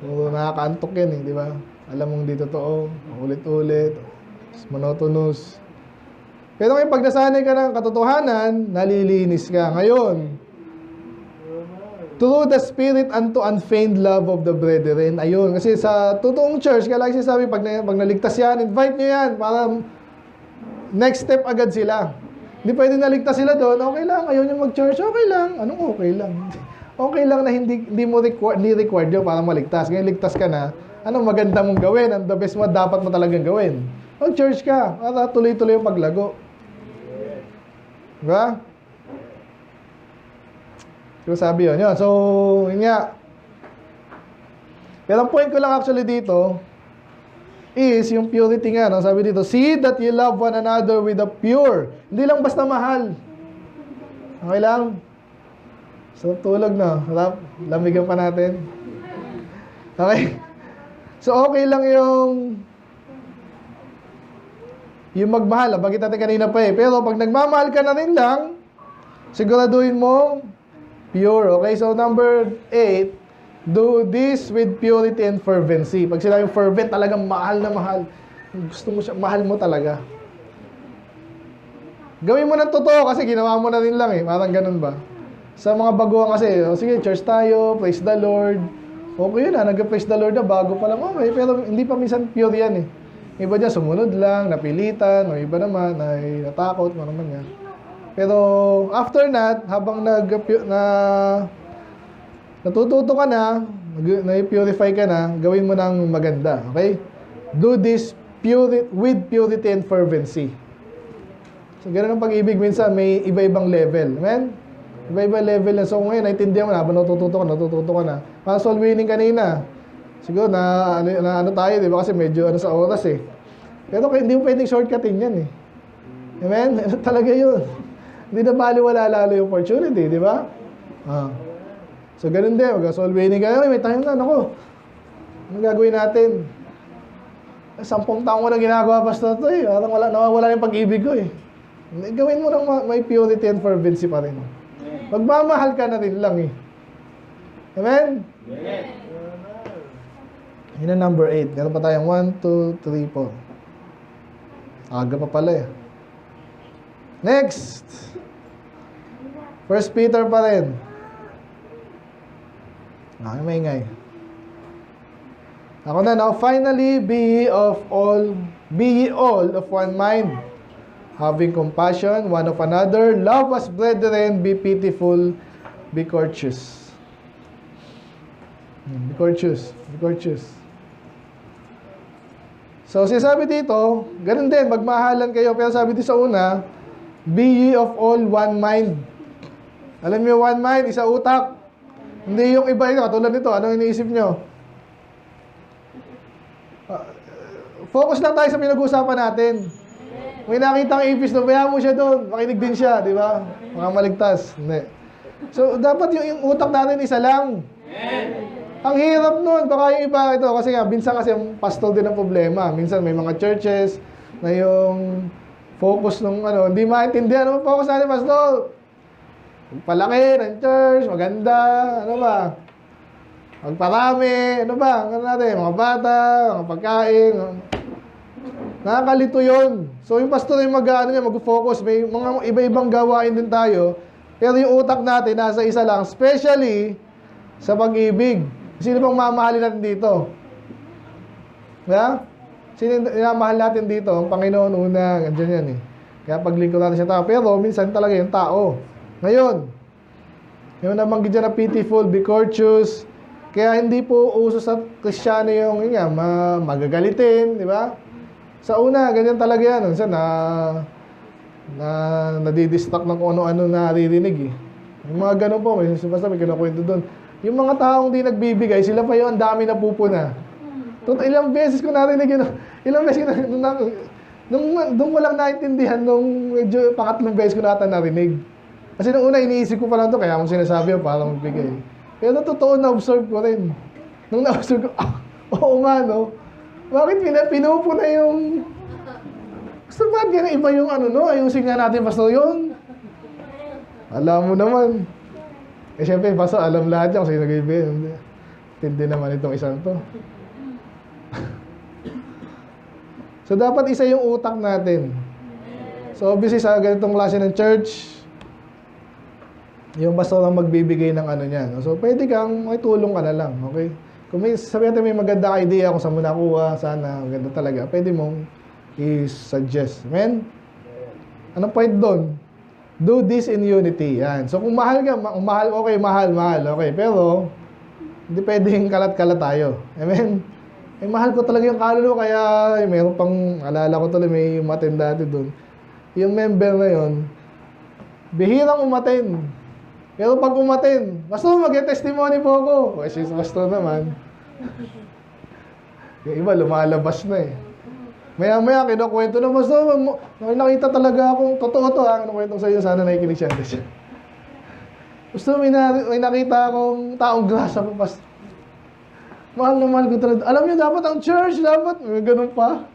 So, nakakaantok yan eh, di ba? Alam mong di totoo, ulit-ulit, monotonous. Pero ngayon, pag nasanay ka ng katotohanan, nalilinis ka. Ngayon, through the Spirit unto unfeigned love of the brethren. Ayun, kasi sa totoong church, kaya lagi sinasabi, pag naligtas yan, invite nyo yan, para next step agad sila. Hindi pwede naligtas sila doon, okay lang, ayaw nyo mag-church, okay lang. Anong okay lang? Okay lang na hindi mo required yun para maligtas. Ngayon ligtas ka na, anong maganda mong gawin? Ang the best mo, dapat mo talagang gawin. Mag-church ka, para tuloy-tuloy yung paglago. Diba? So, sabi yun. So, yun nga. Pero ang point ko lang actually dito is yung purity nga. No? Sabi dito, see that you love one another with a pure. Hindi lang basta mahal. Okay lang? So, tulog na. Lamigan pa natin. Okay? So, okay lang yung magmahal. Bakit natin kanina pa eh. Pero pag nagmamahal ka na rin lang, siguraduhin mo pure. Okay? So, number 8, do this with purity and fervency. Pag sila yung fervent, talagang mahal na mahal. Gusto mo siya, mahal mo talaga. Gawin mo ng totoo kasi ginawa mo na rin lang eh. Parang ganun ba? Sa mga baguhan kasi, sige, church tayo, praise the Lord. Okay yun nag-praise the Lord na, bago pa lang, okay. Pero hindi pa minsan pure yan eh. Iba dyan, sumunod lang, napilitan, o iba naman, ay natakot, ano naman yan. Pero after that, habang natututo ka na, na-purify ka na, gawin mo ng maganda, okay? Do this with purity and fervency. So, ganun ang pag-ibig minsan, may iba-ibang level. Amen? Iba-iba level na. So, ngayon, naintindihan mo na, habang natututo ka na. Para soul winning kanina. Siguro, na ano tayo, di ba? Kasi medyo sa oras eh. Pero hindi mo pwedeng shortcutin yan eh. Amen? Talaga yun. Hindi na baliwala lalo yung opportunity, di ba? So, ganun din. Mag-soul winning ka. May time na, naku. Ano gagawin natin? 10 taong ko na ginagawa, pastor to eh. Parang nawawala yung pag-ibig ko eh. Gawin mo lang may purity and fervency pa rin. Magmamahal ka na rin lang eh. Amen? Amen. Yun ang number 8. Meron pa tayong 1, 2, 3, 4. Aga pa pala eh. Next. 1 Peter pa rin. Maingay. Ako na, now finally, be ye all of one mind, having compassion one of another, love as brethren, be pitiful, be courteous. Be courteous. So, sinasabi dito, ganun din, magmahalan kayo. Pero sabi dito sa una, be ye of all one mind. Alam niyo, one mind, isa utak. Hindi yung iba ito, katulad nito, anong iniisip nyo? Focus lang tayo sa pinag-uusapan natin. May nakita ang ipis, bayaan mo siya doon. Makinig din siya, di ba? Mga maligtas. Hindi. So, dapat yung utak natin isa lang. Ang hirap nun. Baka yung iba ito. Kasi nga, minsan kasi yung pastor din ang problema. Minsan may mga churches na yung focus nung hindi maintindihan. Ano focus natin, pastor? Palaki ng church, maganda, ano ba? Magparami, ano ba? Ano natin? Mga bata, mga pagkain. Nakakalito yun. So, yung pastor yung mag-focus. May mga iba-ibang gawain din tayo. Pero yung utak natin, nasa isa lang. Especially sa pag-ibig. Sino bang mamahalin natin dito? Yeah? Sino inamahal natin dito? Ang Panginoon una. Andyan yan eh. Kaya paglingkod natin siya tao. Pero minsan talaga yung tao. Ngayon, yung nabanggit dyan na pitiful, be courteous. Kaya hindi po uso sa Kristiyano yung magagalitin, di ba? Sa una, ganyan talaga yan. Minsan nadidistract ng kung ano-ano na naririnig eh. Yung mga ganun po, may kinukwento doon. Yung mga taong di nagbibigay, sila pa yung ang dami na pupuna. Ilang beses ko narinig yun. Ilang beses ko doon ko lang naintindihan nung medyo pangatlong beses ko nata narinig. Kasi nung una, iniisip ko pa lang ito, kaya akong sinasabi para magbigay. Pero totoo, na-observe ko rin. Nung na-observe ko, oo nga, no? Bakit pinupuna yung... Gusto ba yan, iba yung ayusin nga natin, pastor, yun? Alam mo naman. Siyempre, pastor, alam lahat yan kasi nag-ibig. Tindi naman itong isang to. So, dapat isa yung utak natin. So, obviously, sa ganitong klase ng church, yung pastor ang magbibigay ng ano niyan. So, pwede kang makitulong ka na lang, okay? Kung may, sabihin natin may maganda ka idea kung saan mo nakuha, sana, maganda talaga, pwede mong i-suggest. Amen? Anong point doon? Do this in unity. Yan. So, kung mahal ka, mahal, okay, mahal, okay. Pero, hindi pwedeng kalat-kalat tayo. Amen? Mahal ko talaga yung kaluluwa, kaya mayroon pang, alala ko tuloy, may umaten dati doon. Yung member na yon, bihirang umaten. Pero pag umaten, basta mag-testimony po ako. Kasi basta naman. Yung iba, lumalabas na eh. Maya-maya, kinukwento na, basta nakita talaga akong, totoo to ha, kinukwento sa iyo, sana nakikinig siya. Basta may nakita akong taong grasa ko, basta. Mahal na mahal ko talaga. Alam niyo, dapat ang church, dapat, ganun pa.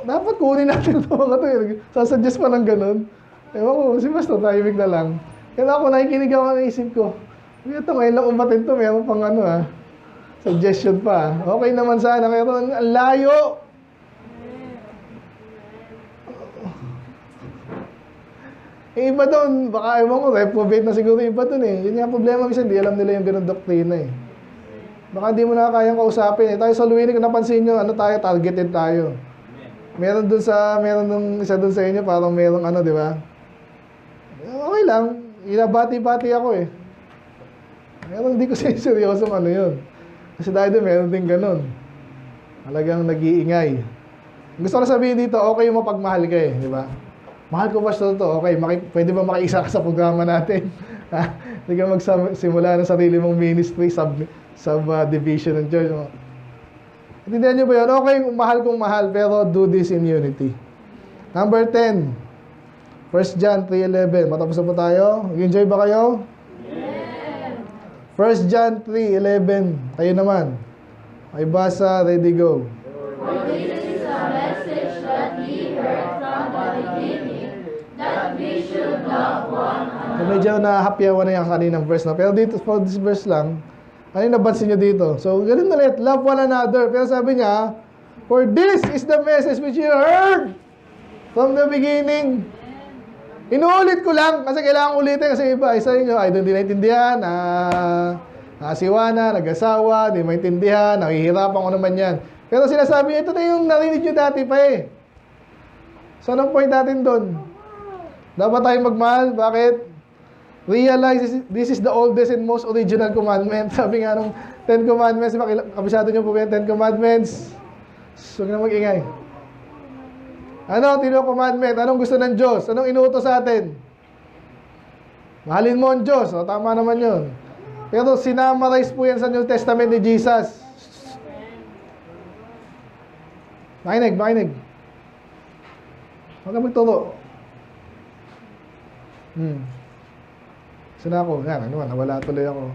Dapat kunin natin ito mga to. Sasuggest pa ng ganun. Ewan ko, si Pastor, tahimik na lang. Kaya ako, nakikinig ako ng isip ko. Ito, ngayon lang umatin to, meron pang ano ha. Suggestion pa. Okay naman sana, pero ang layo. Iba doon, baka ewan ko, reprobate na siguro iba doon eh. Yun nga problema, minsan di alam nila yung ganun doktrina eh. Baka di mo na kayang kausapin eh. Tayo sa Luwini, kung napansin nyo, ano tayo, targeted tayo. Meron nung isa doon sa inyo, parang merong ano, di ba? Okay lang, inabati-bati ako eh. Meron, hindi ko seryoso ano yun. Kasi dahil doon, meron din ganun. Talagang nag-iingay. Gusto ko sabihin dito, okay yung mapagmahal ka eh, di ba? Mahal ko ba to? Okay, pwede ba makiisa ka sa programa natin? Hindi ka magsimula ng sarili mong ministry, sub-division ng church. Intindihan nyo ba yun? Okay, mahal kong mahal, pero do this in unity. Number 10. 1 John 3:11. Matapos na po tayo? Enjoy ba kayo? Amen. 1 John 3:11. Kayo naman. Ay basa, ready, go. For this is a message that ye heard from the beginning, that we should love one another. So, medyo nahapyawan na yung kaninang verse na. Pero dito, for this verse lang, ano yung nabansin nyo dito? So, ganun ulit, love one another. Pero sabi niya, for this is the message which you heard from the beginning. Inuulit ko lang, kasi kailangan ulitin, kasi iba, isa inyo, ay doon di naintindihan, asiwa na, nag-asawa, di maintindihan, nakihirapan ko naman yan. Pero sinasabi, ito na yung narinig nyo dati pa eh. So, anong point natin doon? Dapat tayong magmahal. Bakit? Realize this is the oldest and most original commandment. Sabi nga nung 10 Commandments, kabisado nyo po ba yung 10 Commandments? Huwag na mag-ingay. Ano, tino commandment? Anong gusto ng Diyos? Anong inuutos sa atin? Mahalin mo ang Diyos. O, tama naman yun. Pero sinamarize po yan sa New Testament ni Jesus. Makinig. Huwag ka magturo. Sana ako, yan, ano, nawala tuloy ako.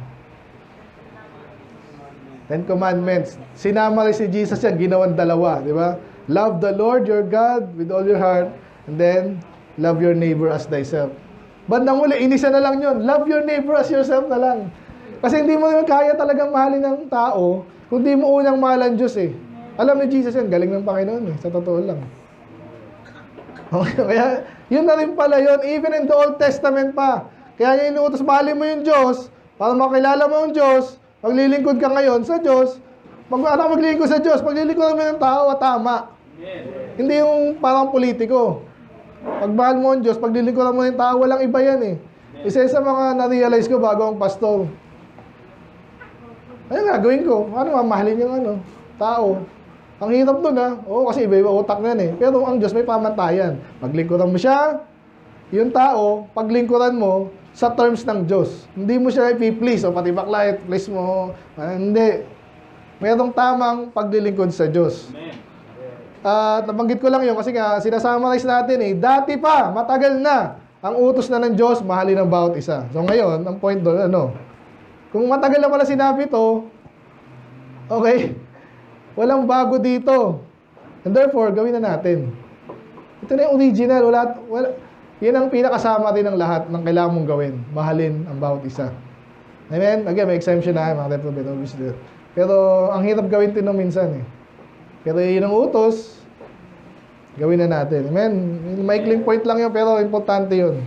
10 Commandments. Sinamarize si Jesus yan, ginawan dalawa, di ba? Love the Lord your God with all your heart, and then, love your neighbor as thyself. Bandang uli, inisa na lang yun. Love your neighbor as yourself na lang. Kasi hindi mo naman kaya talagang mahalin ng tao, kung di mo unang mahalan Diyos eh. Alam ni Jesus yan, galing ng Panginoon eh, sa totoo lang. Okay, kaya, yun na rin pala yun, even in the Old Testament pa. Kaya niya inuutos, mahalin mo yung Diyos, para makilala mo yung Diyos, maglilingkod ka ngayon sa Diyos, maglilingkod sa Diyos, maglilingkod mo ng tao at tama. Hindi yung parang politiko. Pagmahal mo ang Diyos, paglilingkod mo ng tao, walang iba yan eh. Isa sa mga na-realize ko bago ang pastor. Ayun nga, gawin ko. Paano mamahalin yung tao? Ang hirap dun ha. Oo, kasi iba-iba utak na yan eh. Pero ang Diyos may pamantayan. Paglingkuran mo siya, yung tao, paglingkuran mo sa terms ng Diyos. Hindi mo siya i-please o pati bakla, please mo. Hindi. Mayroong tamang paglilingkod sa Diyos. At nabanggit ko lang yun kasi nga sinasummarize natin eh. Dati pa, matagal na, ang utos na ng Diyos, mahalin ang bawat isa. So ngayon, ang point doon, kung matagal na pala sinabi to, okay, walang bago dito. And therefore, gawin na natin. Ito na yung original. Yan ang pinakasama rin ng lahat ng kailangan mong gawin. Mahalin ang bawat isa. Amen? Again, may exemption na mga reprobate, obviously. Pero ang hirap gawin din minsan eh. Pero yun ang utos. Gawin na natin. Amen? Maikling point lang yun, pero importante yun.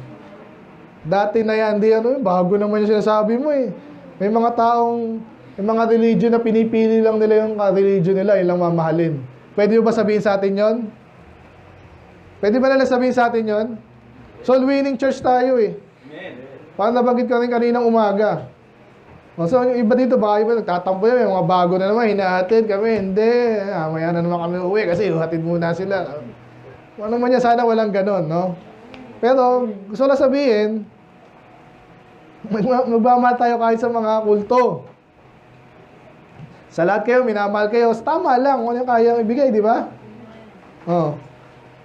Dati na yan, di ano, bago naman yung sinasabi mo eh. May mga taong, may mga religion na pinipili lang nila yung religion nila, ilang mamahalin. Pwede ba sabihin sa atin yon? Pwede ba nila sabihin sa atin yon? Soul winning church tayo eh. Parang nabanggit ko rin kaninang umaga. So, yung iba dito, baka iba nagtatampo yan, may mga bago na naman, hinahatid kami, hindi, maya na naman kami uwi kasi hatid muna sila. Ano man yan, sana walang ganon, no? Pero, gusto lang sabihin, magmamahal tayo kahit sa mga kulto. Sa lahat kayo, minamahal kayo, tama lang, kung ano yung kayang ibigay, di ba? Oh.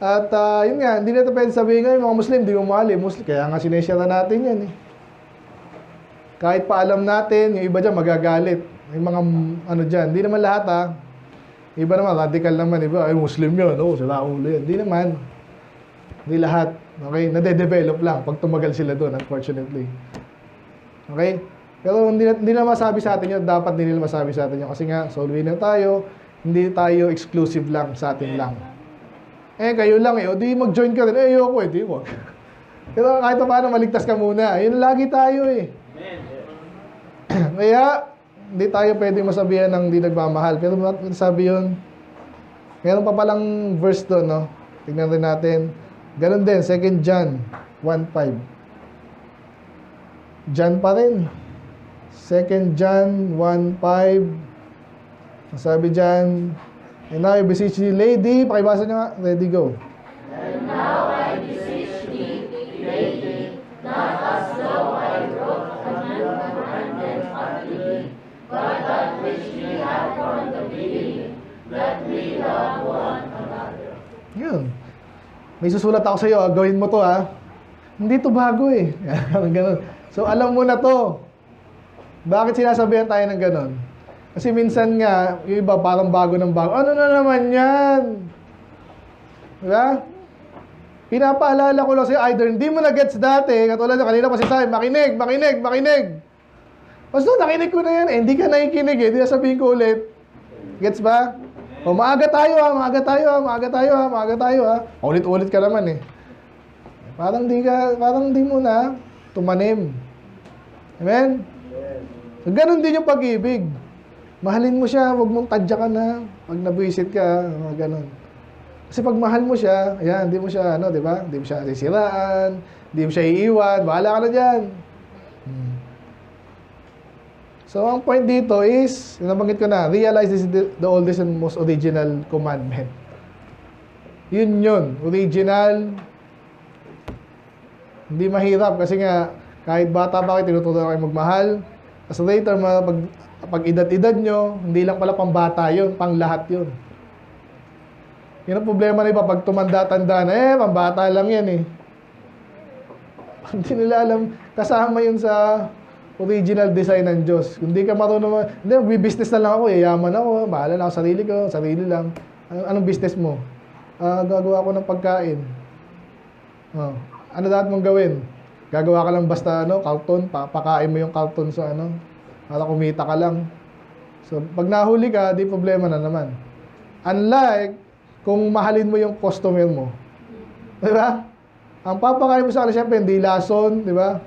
At yun nga, hindi na ito pwede sabihin nga, yung mga Muslim, di mo mahal eh. Kaya nga sineshare natin yan eh. Kahit pa alam natin, yung iba dyan magagalit. Yung mga ano dyan, hindi naman lahat ha. Iba naman, radical naman, iba, ay Muslim yun, sila ulo yun. Hindi naman. Hindi lahat. Okay? Nade-develop lang pag tumagal sila doon, unfortunately. Okay? Pero hindi na masabi sa atin yun, dapat hindi nila masabi sa atin yun. Kasi nga, soul winner tayo, hindi tayo exclusive lang sa atin lang. Kayo lang o di mag-join ka rin, ayoko di wag. Pero kahit paano, maligtas ka muna. Yun lagi tayo eh. Kaya, hindi tayo pwede masabihan ng hindi nagmamahal. Pero sabi yun, meron pa palang verse doon, no? Tignan rin natin. Ganon din, 2 John 1:5. John pa rin. 2 John 1:5. Sabi dyan, and now I beseech thee, lady, pakibasa nyo nga, ready, go. And now I beseech thee, lady, not as though I wrote a new commandment unto thee, but that which we have from the beginning, that we love one another. Yun. May susulat ako sa iyo, gawin mo to ha. Hindi to bago eh. Ganun. So alam mo na to. Bakit sinasabihan tayo ng ganun? Kasi minsan nga, yung iba parang bago ng bago. Ano na naman yan? Diba? Pinapaalala ko lang sa'yo, either hindi mo na-gets dati, katulad na kanina pa si Sai, makinig. Basta nakinig ko na yan, hindi ka nakikinig eh, hindi na sabihin ko ulit. Gets ba? O maaga tayo ha. Ulit-ulit ka naman eh. Parang di mo na tumanim. Amen? So, ganun din yung pag-ibig. Mahalin mo siya, huwag mong tadya ka na. Pag nabuisit ka, ganun. Kasi pag mahal mo siya, ayan, hindi mo siya, di ba? Hindi mo siya sisiraan, hindi mo siya iiwan, bahala ka na dyan. So, ang point dito is, nabanggit ko na, realize this is the oldest and most original commandment. Yun, original. Hindi mahirap kasi nga, kahit bata pa kayo, tinuturuan kayo magmahal. As later, pag edad-edad nyo, hindi lang pala pang bata yun, pang lahat yun. Yun ang problema na iba, pag tumanda-tanda na, pang bata lang yan eh. Hindi nila alam, kasama yun sa original design ng Diyos. Kung di ka marunong, hindi, mag-business na lang ako, yayaman ako, bahala na ako, sarili lang. Anong business mo? Gagawa ko ng pagkain. Ano dapat mong gawin? Gagawa ka lang basta karton, pakain mo yung karton sa para kumita ka lang. So, pag nahuli ka, di problema na naman. Unlike, kung mahalin mo yung customer mo. Di ba? Ang papakain mo sa kanila, syempre, hindi lason, di ba?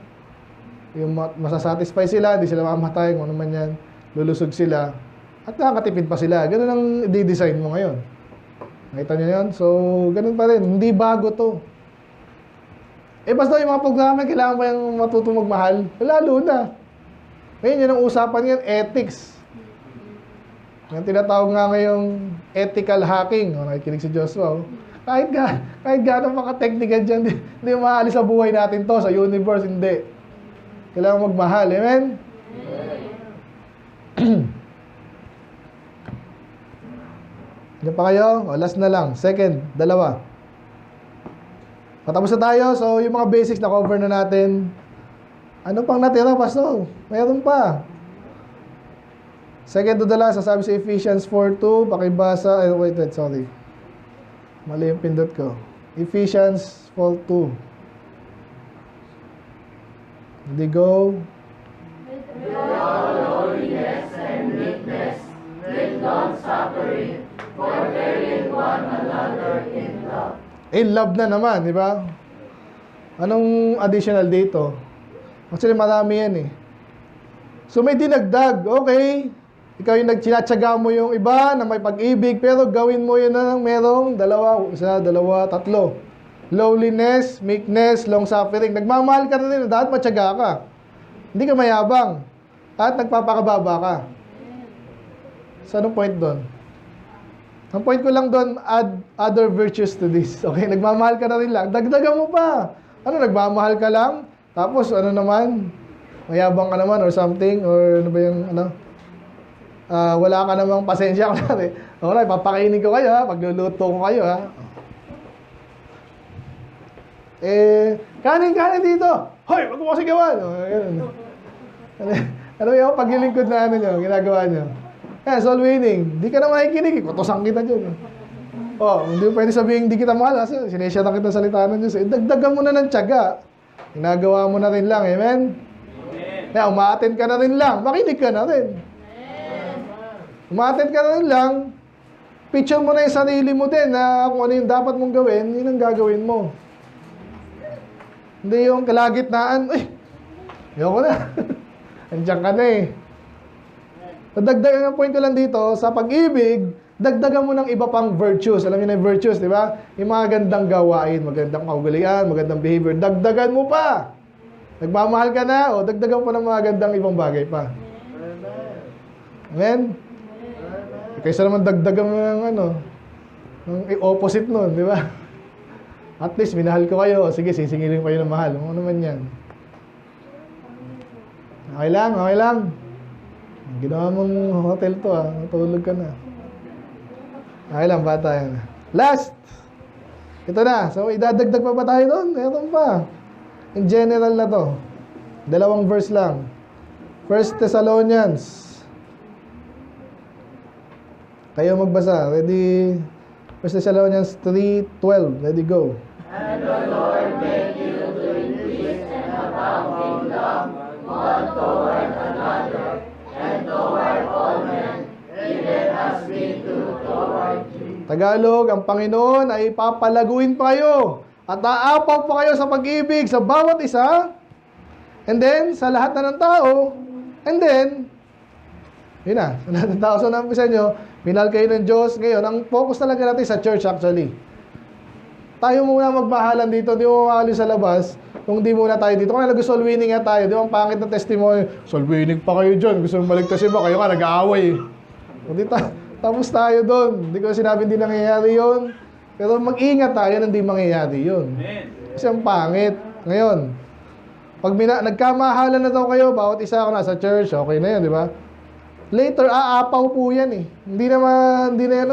Yung masasatisfy sila, di sila mamatay, kung ano man yan, lulusog sila, at nakakatipid pa sila. Ganun ang i-design mo ngayon. Nakita niyo yun? So, ganun pa rin. Hindi bago to. Basta yung mga programa, kailangan pa yung matutong magmahal. Lalo na. Ngayon, yan ang usapan yan, ethics. Yung tinatawag nga ngayong ethical hacking. Nakikinig si Joshua. Kahit gano'ng maka-technical dyan, hindi maalis sa buhay natin to, sa universe, hindi. Kailangan magmahal. Amen? Yan pa kayo? Last na lang. Second, dalawa. Patapos na tayo. So, yung mga basics na cover na natin. Ano pang natira, Pastor? Mayroon pa. Second to the last, sasabi sa Ephesians 4:2. Pakibasa. Wait, sorry. Mali yung pindot ko. Ephesians 4:2. Hindi go. With all lowliness and meekness, with long suffering, forbearing one another in love. In love na naman, di ba? Anong additional dito? Actually, marami yan eh. So may dinagdag, okay. Ikaw yung nagsinatsaga mo yung iba na may pag-ibig, pero gawin mo yun na lang merong isa, dalawa, tatlo. Lowliness, meekness, long-suffering. Nagmamahal ka na rin, dapat matyaga ka. Hindi ka mayabang. At nagpapakababa ka. So anong point doon? Ang point ko lang doon, add other virtues to this. Okay, nagmamahal ka na rin lang. Dagdagan mo pa. Ano, nagmamahal ka lang? Tapos ano naman? Mayabang ka naman or something? Or ano ba yung ano? Wala ka namang pasensya. Okay, papakainin ko kayo ha. Pagluluto ko kayo ha. Kanin dito. Hoy, wag mo kasi gawan. Ano yung paglilingkod na ano nyo, ginagawa nyo? Soul winning. Di ka na makikinig. Kutusan kita dyan. Hindi pwede sabihin, di kita mahal. Kasi sinesyatan kita salita ng Diyos. Dagdagan mo na ng tiyaga. Ginagawa mo na rin lang. Amen? Kaya umaattend ka na rin lang. Makinig ka na rin. Umaattend ka na rin lang. Picture mo na yung sarili mo din na kung ano yung dapat mong gawin, yun ang gagawin mo. Hindi yung kalagitnaan, ayoko na. Andiyan ka na eh. Dagdagan ang point ko lang dito, sa pag-ibig, dagdagan mo ng iba pang virtues. Alam niyo na yung virtues, di ba? Yung mga gandang gawain, magandang kaugalian, magandang behavior. Dagdagan mo pa. Nagmamahal ka na, dagdagan mo ng mga gandang ibang bagay pa. Amen? Kaysa naman dagdagan mo ng ng opposite nun, di ba? At least, minahal ko kayo. Sige, sisingilin kayo ng mahal. Ano naman yan? Okay lang. Ginawa mong hotel to natulog ka na. Okay lang, bata yan. Last! Ito na. So, idadagdag pa ba tayo doon? Meron pa. In general na to. 2 verse lang. 1 Thessalonians. Kayo magbasa. Ready? 1 Thessalonians 3:12. Ready, go. And the Lord make you to increase and abound in love one toward another and toward all men, even as we do toward you. Tagalog, ang Panginoon ay papalaguin pa kayo at aapaw pa kayo sa pag-ibig sa bawat isa, and then sa lahat na ng tao, and then yun na, sa lahat ng tao. So nampisa nyo, minahal kayo ng Diyos. Ngayon, ang focus talaga natin sa church actually. Tayo muna magmahalan dito, di mo mamahali sa labas kung di muna tayo dito. Kung nag-soul winning nga tayo, di mo ang pangit na testimony, soul winning pa kayo dyan, gusto mong maligtas iba, kayo ka nag-aaway. Hindi tapos tayo doon. Hindi ko sinabi hindi nangyayari yun. Pero mag-ingat tayo na hindi mangyayari yun. Kasi ang pangit. Ngayon, pag nagkamahalan na daw kayo, bawat isa ako nasa church, okay na yun, di ba? Later, aapaw po yan eh. Hindi na yan,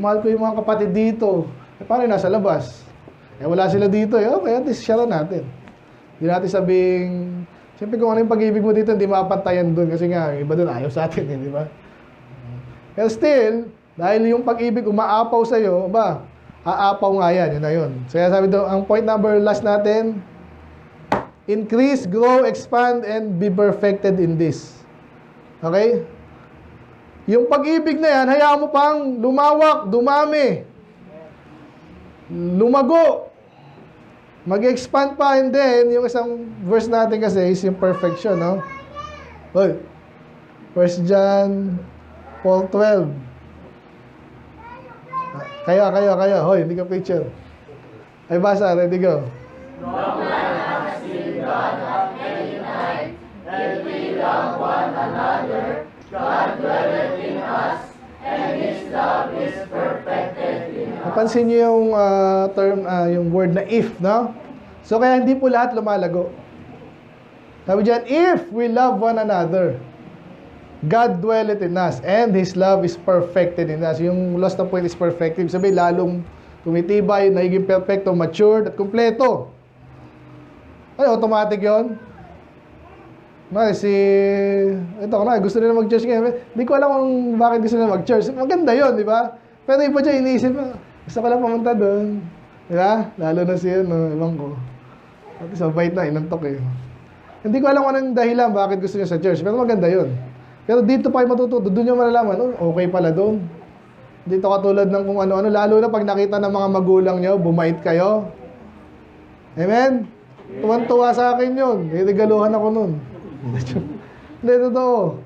mahal ko yung mga kapatid dito. Paano yung nasa labas? Wala sila dito eh. Okay, at least share natin. Hindi natin sabing, siyempre kung ano yung pag-ibig mo dito, hindi mapantayan dun. Kasi nga, iba dun ayaw sa atin eh, di ba? Pero still, dahil yung pag-ibig umaapaw sa'yo, aapaw nga yan, yun na yun. So, kaya sabi doon, ang point number last natin, increase, grow, expand, and be perfected in this. Okay? Yung pag-ibig na yan, hayaan mo pang lumawak, dumami, lumago, mag-expand pa, and then, yung isang verse natin kasi is yung perfection, no? Hoy, 1 John 4:12. Kayo. Hoy, hindi ka picture. Ay, basa, ready, go. No man has seen God at any time, and we love one another. God dwelleth in us, and His love is perfected in us. Napansin niyo yung term, yung word na if, no? So, kaya hindi po lahat lumalago. Sabi dyan, if we love one another, God dwelleth in us, and His love is perfected in us. Yung last na point is perfected. Sabi, lalong tumitibay, nagiging perfecto, matured, at kumpleto. Ano, automatic yun? Ito ko na, gusto nila mag-church ngayon. Hindi ko alam kung bakit gusto nila mag-church. Maganda yun, di ba? Pero iba dyan, iniisip, gusto ko lang pumunta doon. Di ba? Lalo na siya, ibang ko. At isa, bait na, inantok eh. Hindi ko alam kung anong dahilan bakit gusto niya sa church. Pero maganda yun. Pero dito pa kayo matututo, doon nyo malalaman, okay pala doon. Dito katulad ng kung ano-ano, lalo na pag nakita ng mga magulang nyo, bumait kayo. Amen? Tuwan-tuwa sa akin yun. Nirigaluhan ako nun. Hindi, totoo.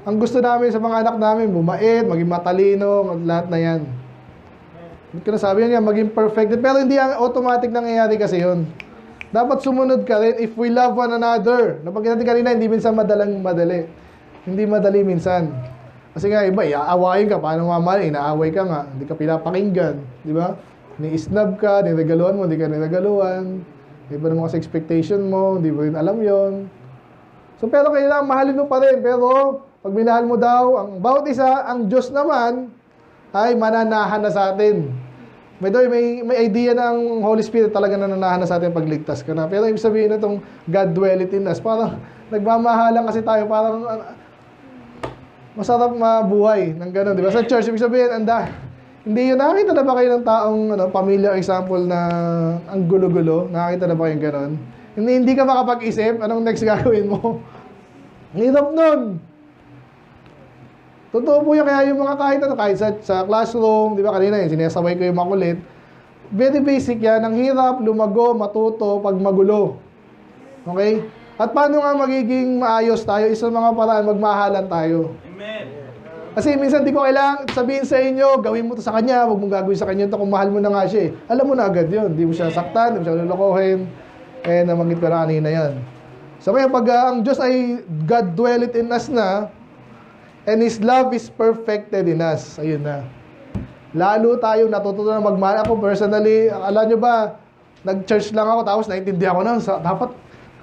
Ang gusto namin sa mga anak namin, bumait, maging matalino, lahat na yan. Hindi ko nasabi yan, maging perfect. Pero hindi ang automatic nangyayari kasi yun. Dapat sumunod ka rin if we love one another. Napag natin kanina, hindi minsan madali. Hindi madali minsan. Kasi nga, iba, iaawain ka. Paano mamali? Inaaway ka nga. Hindi ka pinapakinggan. Di ba? Ni-snub ka, niregaluhan mo, hindi ka niregaluhan. Iba naman kasi expectation mo, hindi mo rin alam yon. So, pero kailangan mahalin mo pa rin. Pero, pag minahal mo daw, ang bawat isa, ang Diyos naman, ay mananahan na sa atin. May idea na ang Holy Spirit talaga nananahan na sa atin pagligtas ka na. Pero ibig sabihin na itong God dwelleth in us. Parang nagmamahalan kasi tayo, parang masarap mabuhay ng gano'n, di ba? Sa church, ibig sabihin, hindi yun, nakakita na ba kayo ng taong familiar example na ang gulo-gulo? Nakakita na ba kayong gano'n? Hindi ka makapag-isip, anong next gagawin mo? Hirap nun. Totoo po yun, kaya yung mga kahit sa classroom, di ba kanina yun, sinasabay ko yung makulit. Very basic yan, ang hirap, lumago, matuto, pag magulo. Okay? At paano nga magiging maayos tayo? Isa mga paraan, magmahalan tayo. Amen. Kasi minsan di ko kailangan sabihin sa inyo, gawin mo to sa kanya, huwag mong gagawin sa kanya ito kung mahal mo na nga siya. Alam mo na agad yun. Di mo siya saktan, di mo siya lulukohin. Namanggit ko na kanina yan. So kaya pag ang Diyos ay God dwelleth in us na, and His love is perfected in us. Ayun na. Lalo tayo natutunan na magmahal. Ako personally, alam nyo ba, nag-church lang ako, tapos naintindihan ko na, dapat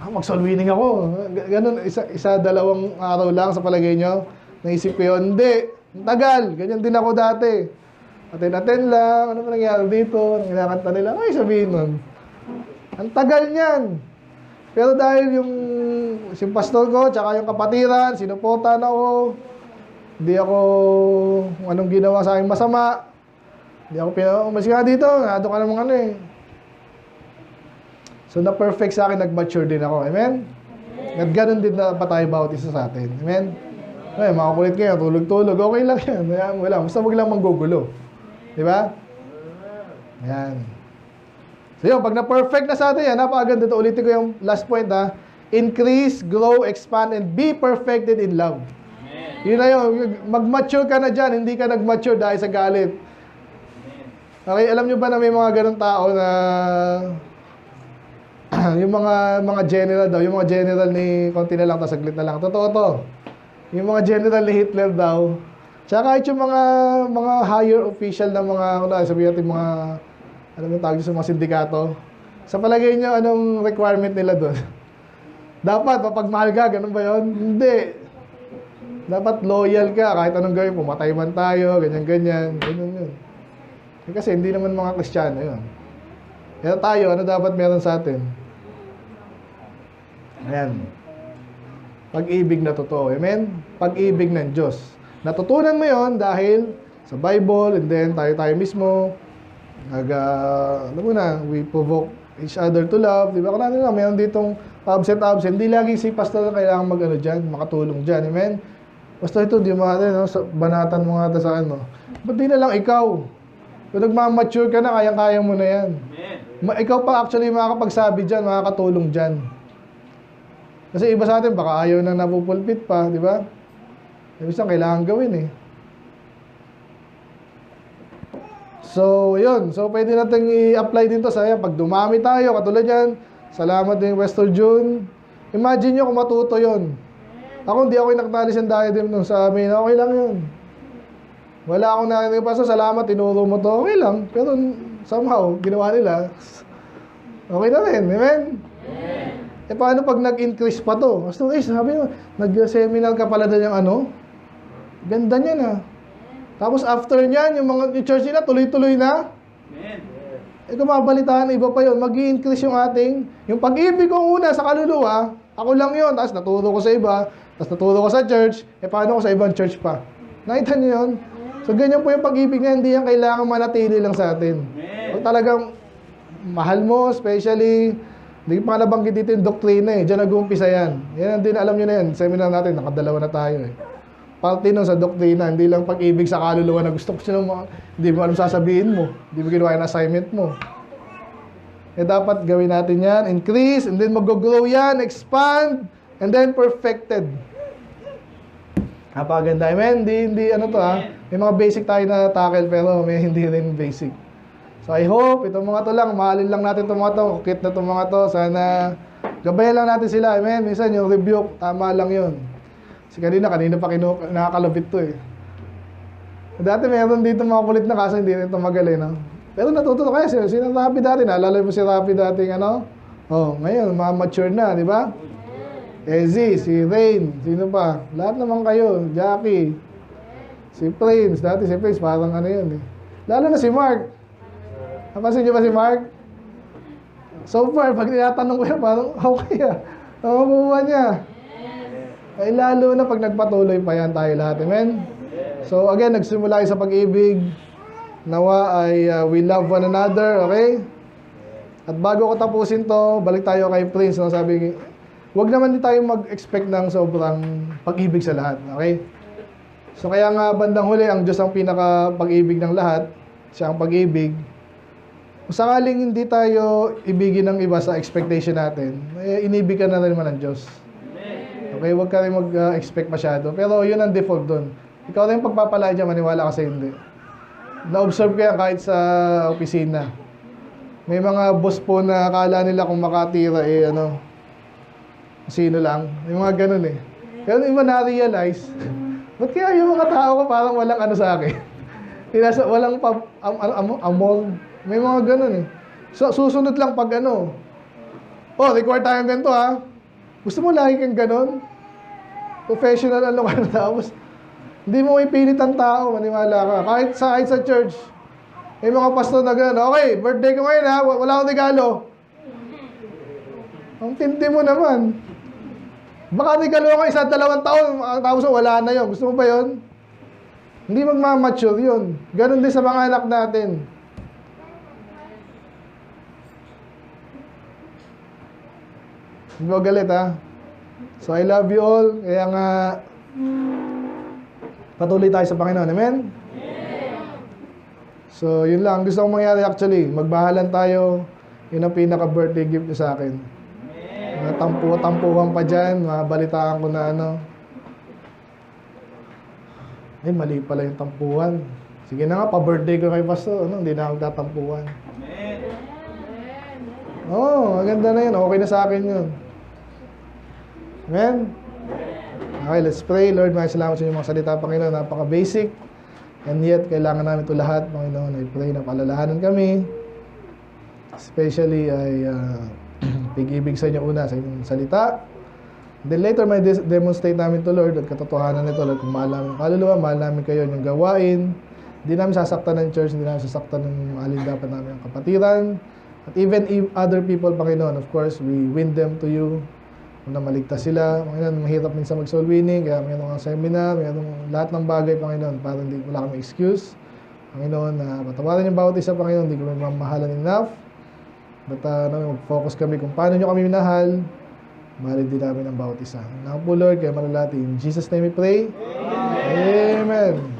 mag-soul winning ako. Ganun, dalawang araw lang sa palagay nyo. Naisip ko yun, hindi. Ang tagal. Ganyan din ako dati. Aten-aten lang. Ano ba nangyari dito? Nang kinakanta nila. Ay, sabihin nun. Ang tagal niyan. Pero dahil yung pastor ko, tsaka yung kapatiran, sinuportahan ako. Hindi ako, anong ginawa sa akin masama. Hindi ako umalis ka dito. Nado ka namang So, na-perfect sa akin, nag-mature din ako. Amen? At ganun din na pa tayo bawat isa sa atin. Amen? Ay, makakulit kayo, tulog-tulog. Okay lang yan. Wala. Basta wag lang manggugulo. Di ba? Ayan. So, yun. Pag na-perfect na sa atin yan, napakaganda ito. Ulitin ko yung last point, ha? Increase, grow, expand, and be perfected in love. Yun na yun. Mag-mature ka na dyan. Hindi ka nag-mature dahil sa galit. Okay, alam nyo ba na may mga ganun tao na yung mga general daw, yung mga general ni konti na lang, saglit na lang. Totoo to. Yung mga general ni Hitler daw. Tsaka kahit yung mga higher official na mga, sabihin natin mga, alam mo tawag sa mga sindikato. Sa palagay nyo, anong requirement nila doon? Dapat, mapagmahal ka, ganun ba yun? Hindi. Dapat loyal ka, kahit anong gawin, pumatay man tayo, ganyan-ganyan. Ganun yun. Kasi hindi naman mga Kristiyano yun. Kaya tayo, ano dapat meron sa atin? Ayan. Pag-ibig na totoo. Amen? Pag-ibig ng Diyos. Natutunan mo yon dahil sa Bible, and then tayo mismo, alam mo na, we provoke each other to love. Diba? Kung ano na, mayroon ditong absent. Hindi lagi si pastor na kailangan dyan, makatulong dyan. Amen? Basta ito, di mo natin, no? Banatan mo nga sa ano. Ba't di na lang ikaw? Kung nagmamature ka na, kayang-kaya mo na yan. Amen. Ikaw pa actually makakapagsabi dyan, makakatulong dyan. Kasi iba sa atin, baka ayaw na napupulpit pa, di ba? Ibig sabihin, kailangan gawin eh. So, yun. So, pwede natin i-apply din to sa pag dumami tayo, katulad yan, salamat din Western June. Imagine nyo kung matuto yun. Ako, hindi ako inaktalis ang diadem nung sa amin. Okay lang yun. Wala akong narinig pa. So, salamat, tinuro mo to. Okay lang. Pero somehow, ginawa nila. Okay na rin. Amen? Amen. Paano pag nag-increase pa to? Basta, sabi mo, nag-seminar ka pala doon yung ano? Ganda niya na. Tapos after niyan, yung mga church nila, tuloy-tuloy na. Amen. Kung mabalitaan, iba pa yun. Mag-i-increase yung yung pag-ibig ko una sa kaluluwa, ako lang yun. Tapos naturo ko sa iba. Tapos naturo ko sa church. Paano ko sa ibang church pa? Nakita niyo yun? So, ganyan po yung pag-ibig na hindi yan kailangan manatili lang sa atin. Kung talagang mahal mo, especially, hindi pa nabanggit dito yung doktrina eh. Diyan nag-uumpisa yan. Yan din, alam nyo na yan. Seminar natin, nakadalawa na tayo eh. parte nun sa doktrina, hindi lang pag-ibig sa kaluluwa na gusto ko silang hindi mo alam sasabihin mo, hindi mo ginawa yung assignment mo. Eh dapat gawin natin yan, increase, and then mag-grow yan, expand, and then perfected. Napakaganda. Amen? Hindi ano to ha. May mga basic tayo na tackle pero may hindi rin basic. So I hope itong mga to lang, mahalin lang natin itong mga to, kukit na itong mga to. Sana gabayan lang natin sila. Amen? Minsan yung rebuke, tama lang yun. Kasi kanina pa nakakalabit to eh. Dati meron dito mga kulit na kaso hindi rin ito magaling, no? Pero natututo kayo. Sino Rapi dati? Naalala mo si Rapi dating ano? Oh, ngayon, mature na, di ba? Ezzy, si Rain, sino pa? Lahat naman kayo. Jackie, si Prince. Dati si Prince, parang ano yun eh. Lalo na si Mark. Napansin niyo ba si Mark? So far, pag tinatanong ko yan, parang okay ah. Nakakuha niya. Ay lalo na pag nagpatuloy pa yan tayo lahat. Amen? So again, nagsimula sa pag-ibig. Nawa ay we love one another, okay? At bago ko tapusin to, balik tayo kay Prince. No? Sabi, wag naman din tayo mag-expect ng sobrang pag-ibig sa lahat, okay? So kaya nga bandang huli, ang Diyos ang pinaka-pag-ibig ng lahat. Siya ang pag-ibig. Kung sakaling hindi tayo ibigin ng iba sa expectation natin, eh, inibig ka na rin naman ng Diyos. Okay, huwag ka rin mag-expect masyado. Pero yun ang default doon. Ikaw rin pagpapala dyan, maniwala ka sa hindi. Na-observe ko yan kahit sa opisina. May mga boss po na akala nila kung makatira, eh ano, sino lang. Yung mga ganun eh. Pero iba na-realize, ba't kaya yung mga tao ko parang walang ano sa akin? Walang amol. May mga ganun eh. So, susunod lang pag ano, oh, record tayo ganito ha. Gusto mo lagi kang ganun? Professional ano ka na tapos, hindi mo ipilit ang tao, maniwala ka. Kahit sa church, may mga pastor na gano'n, okay, birthday ko ngayon ha, wala akong regalo. Ang tindi mo naman. Baka regalo ako 1-2 taon, tapos wala na yun. Gusto mo ba yun? Hindi magmamature yun. Ganon din sa mga anak natin. Hindi mo galit ha? So I love you all. Kaya nga, patuloy tayo sa Panginoon. Amen? So, yun lang. Gusto kong mangyari actually. Magbahalan tayo. Yun ang pinaka-birthday gift niya sa akin. Tampuhan pa dyan. Mabalitaan ko na ano. Ay, mali pala yung tampuhan. Sige na nga, pa-birthday ko kay Pastor. Ano, hindi na ako tatampuhan. Oo, maganda na yun. Okay na sa akin yun. Amen? Okay, let's pray. Lord, maraming salamat sa inyong mga salita, Panginoon. Napaka-basic. And yet, kailangan namin ito lahat, Panginoon. I pray na palalahanan kami. Especially, ay pag-ibig sa inyo una, sa inyong salita. Then later, may demonstrate namin to Lord, at katotohanan nito, Lord, kung mahal namin kaluluwa, mahal namin kayo, yung gawain. Hindi namin sasaktan ng church, hindi namin sasaktan ng alin dapat namin ang kapatiran. At even if other people, Panginoon, of course, we win them to you. Kung na maligtas sila, Panginoon, mahirap minsan mag-soul winning, kaya mayroong mga seminar, mayroong lahat ng bagay, Panginoon, para hindi wala kami excuse. Panginoon, patawarin yung bawat isa, Panginoon, hindi kami mamahalan enough. But mag-focus kami kung paano nyo kami minahal, mahalin din namin ang bawat isa. Now po, Lord, kaya malalati. In Jesus' name we pray. Amen.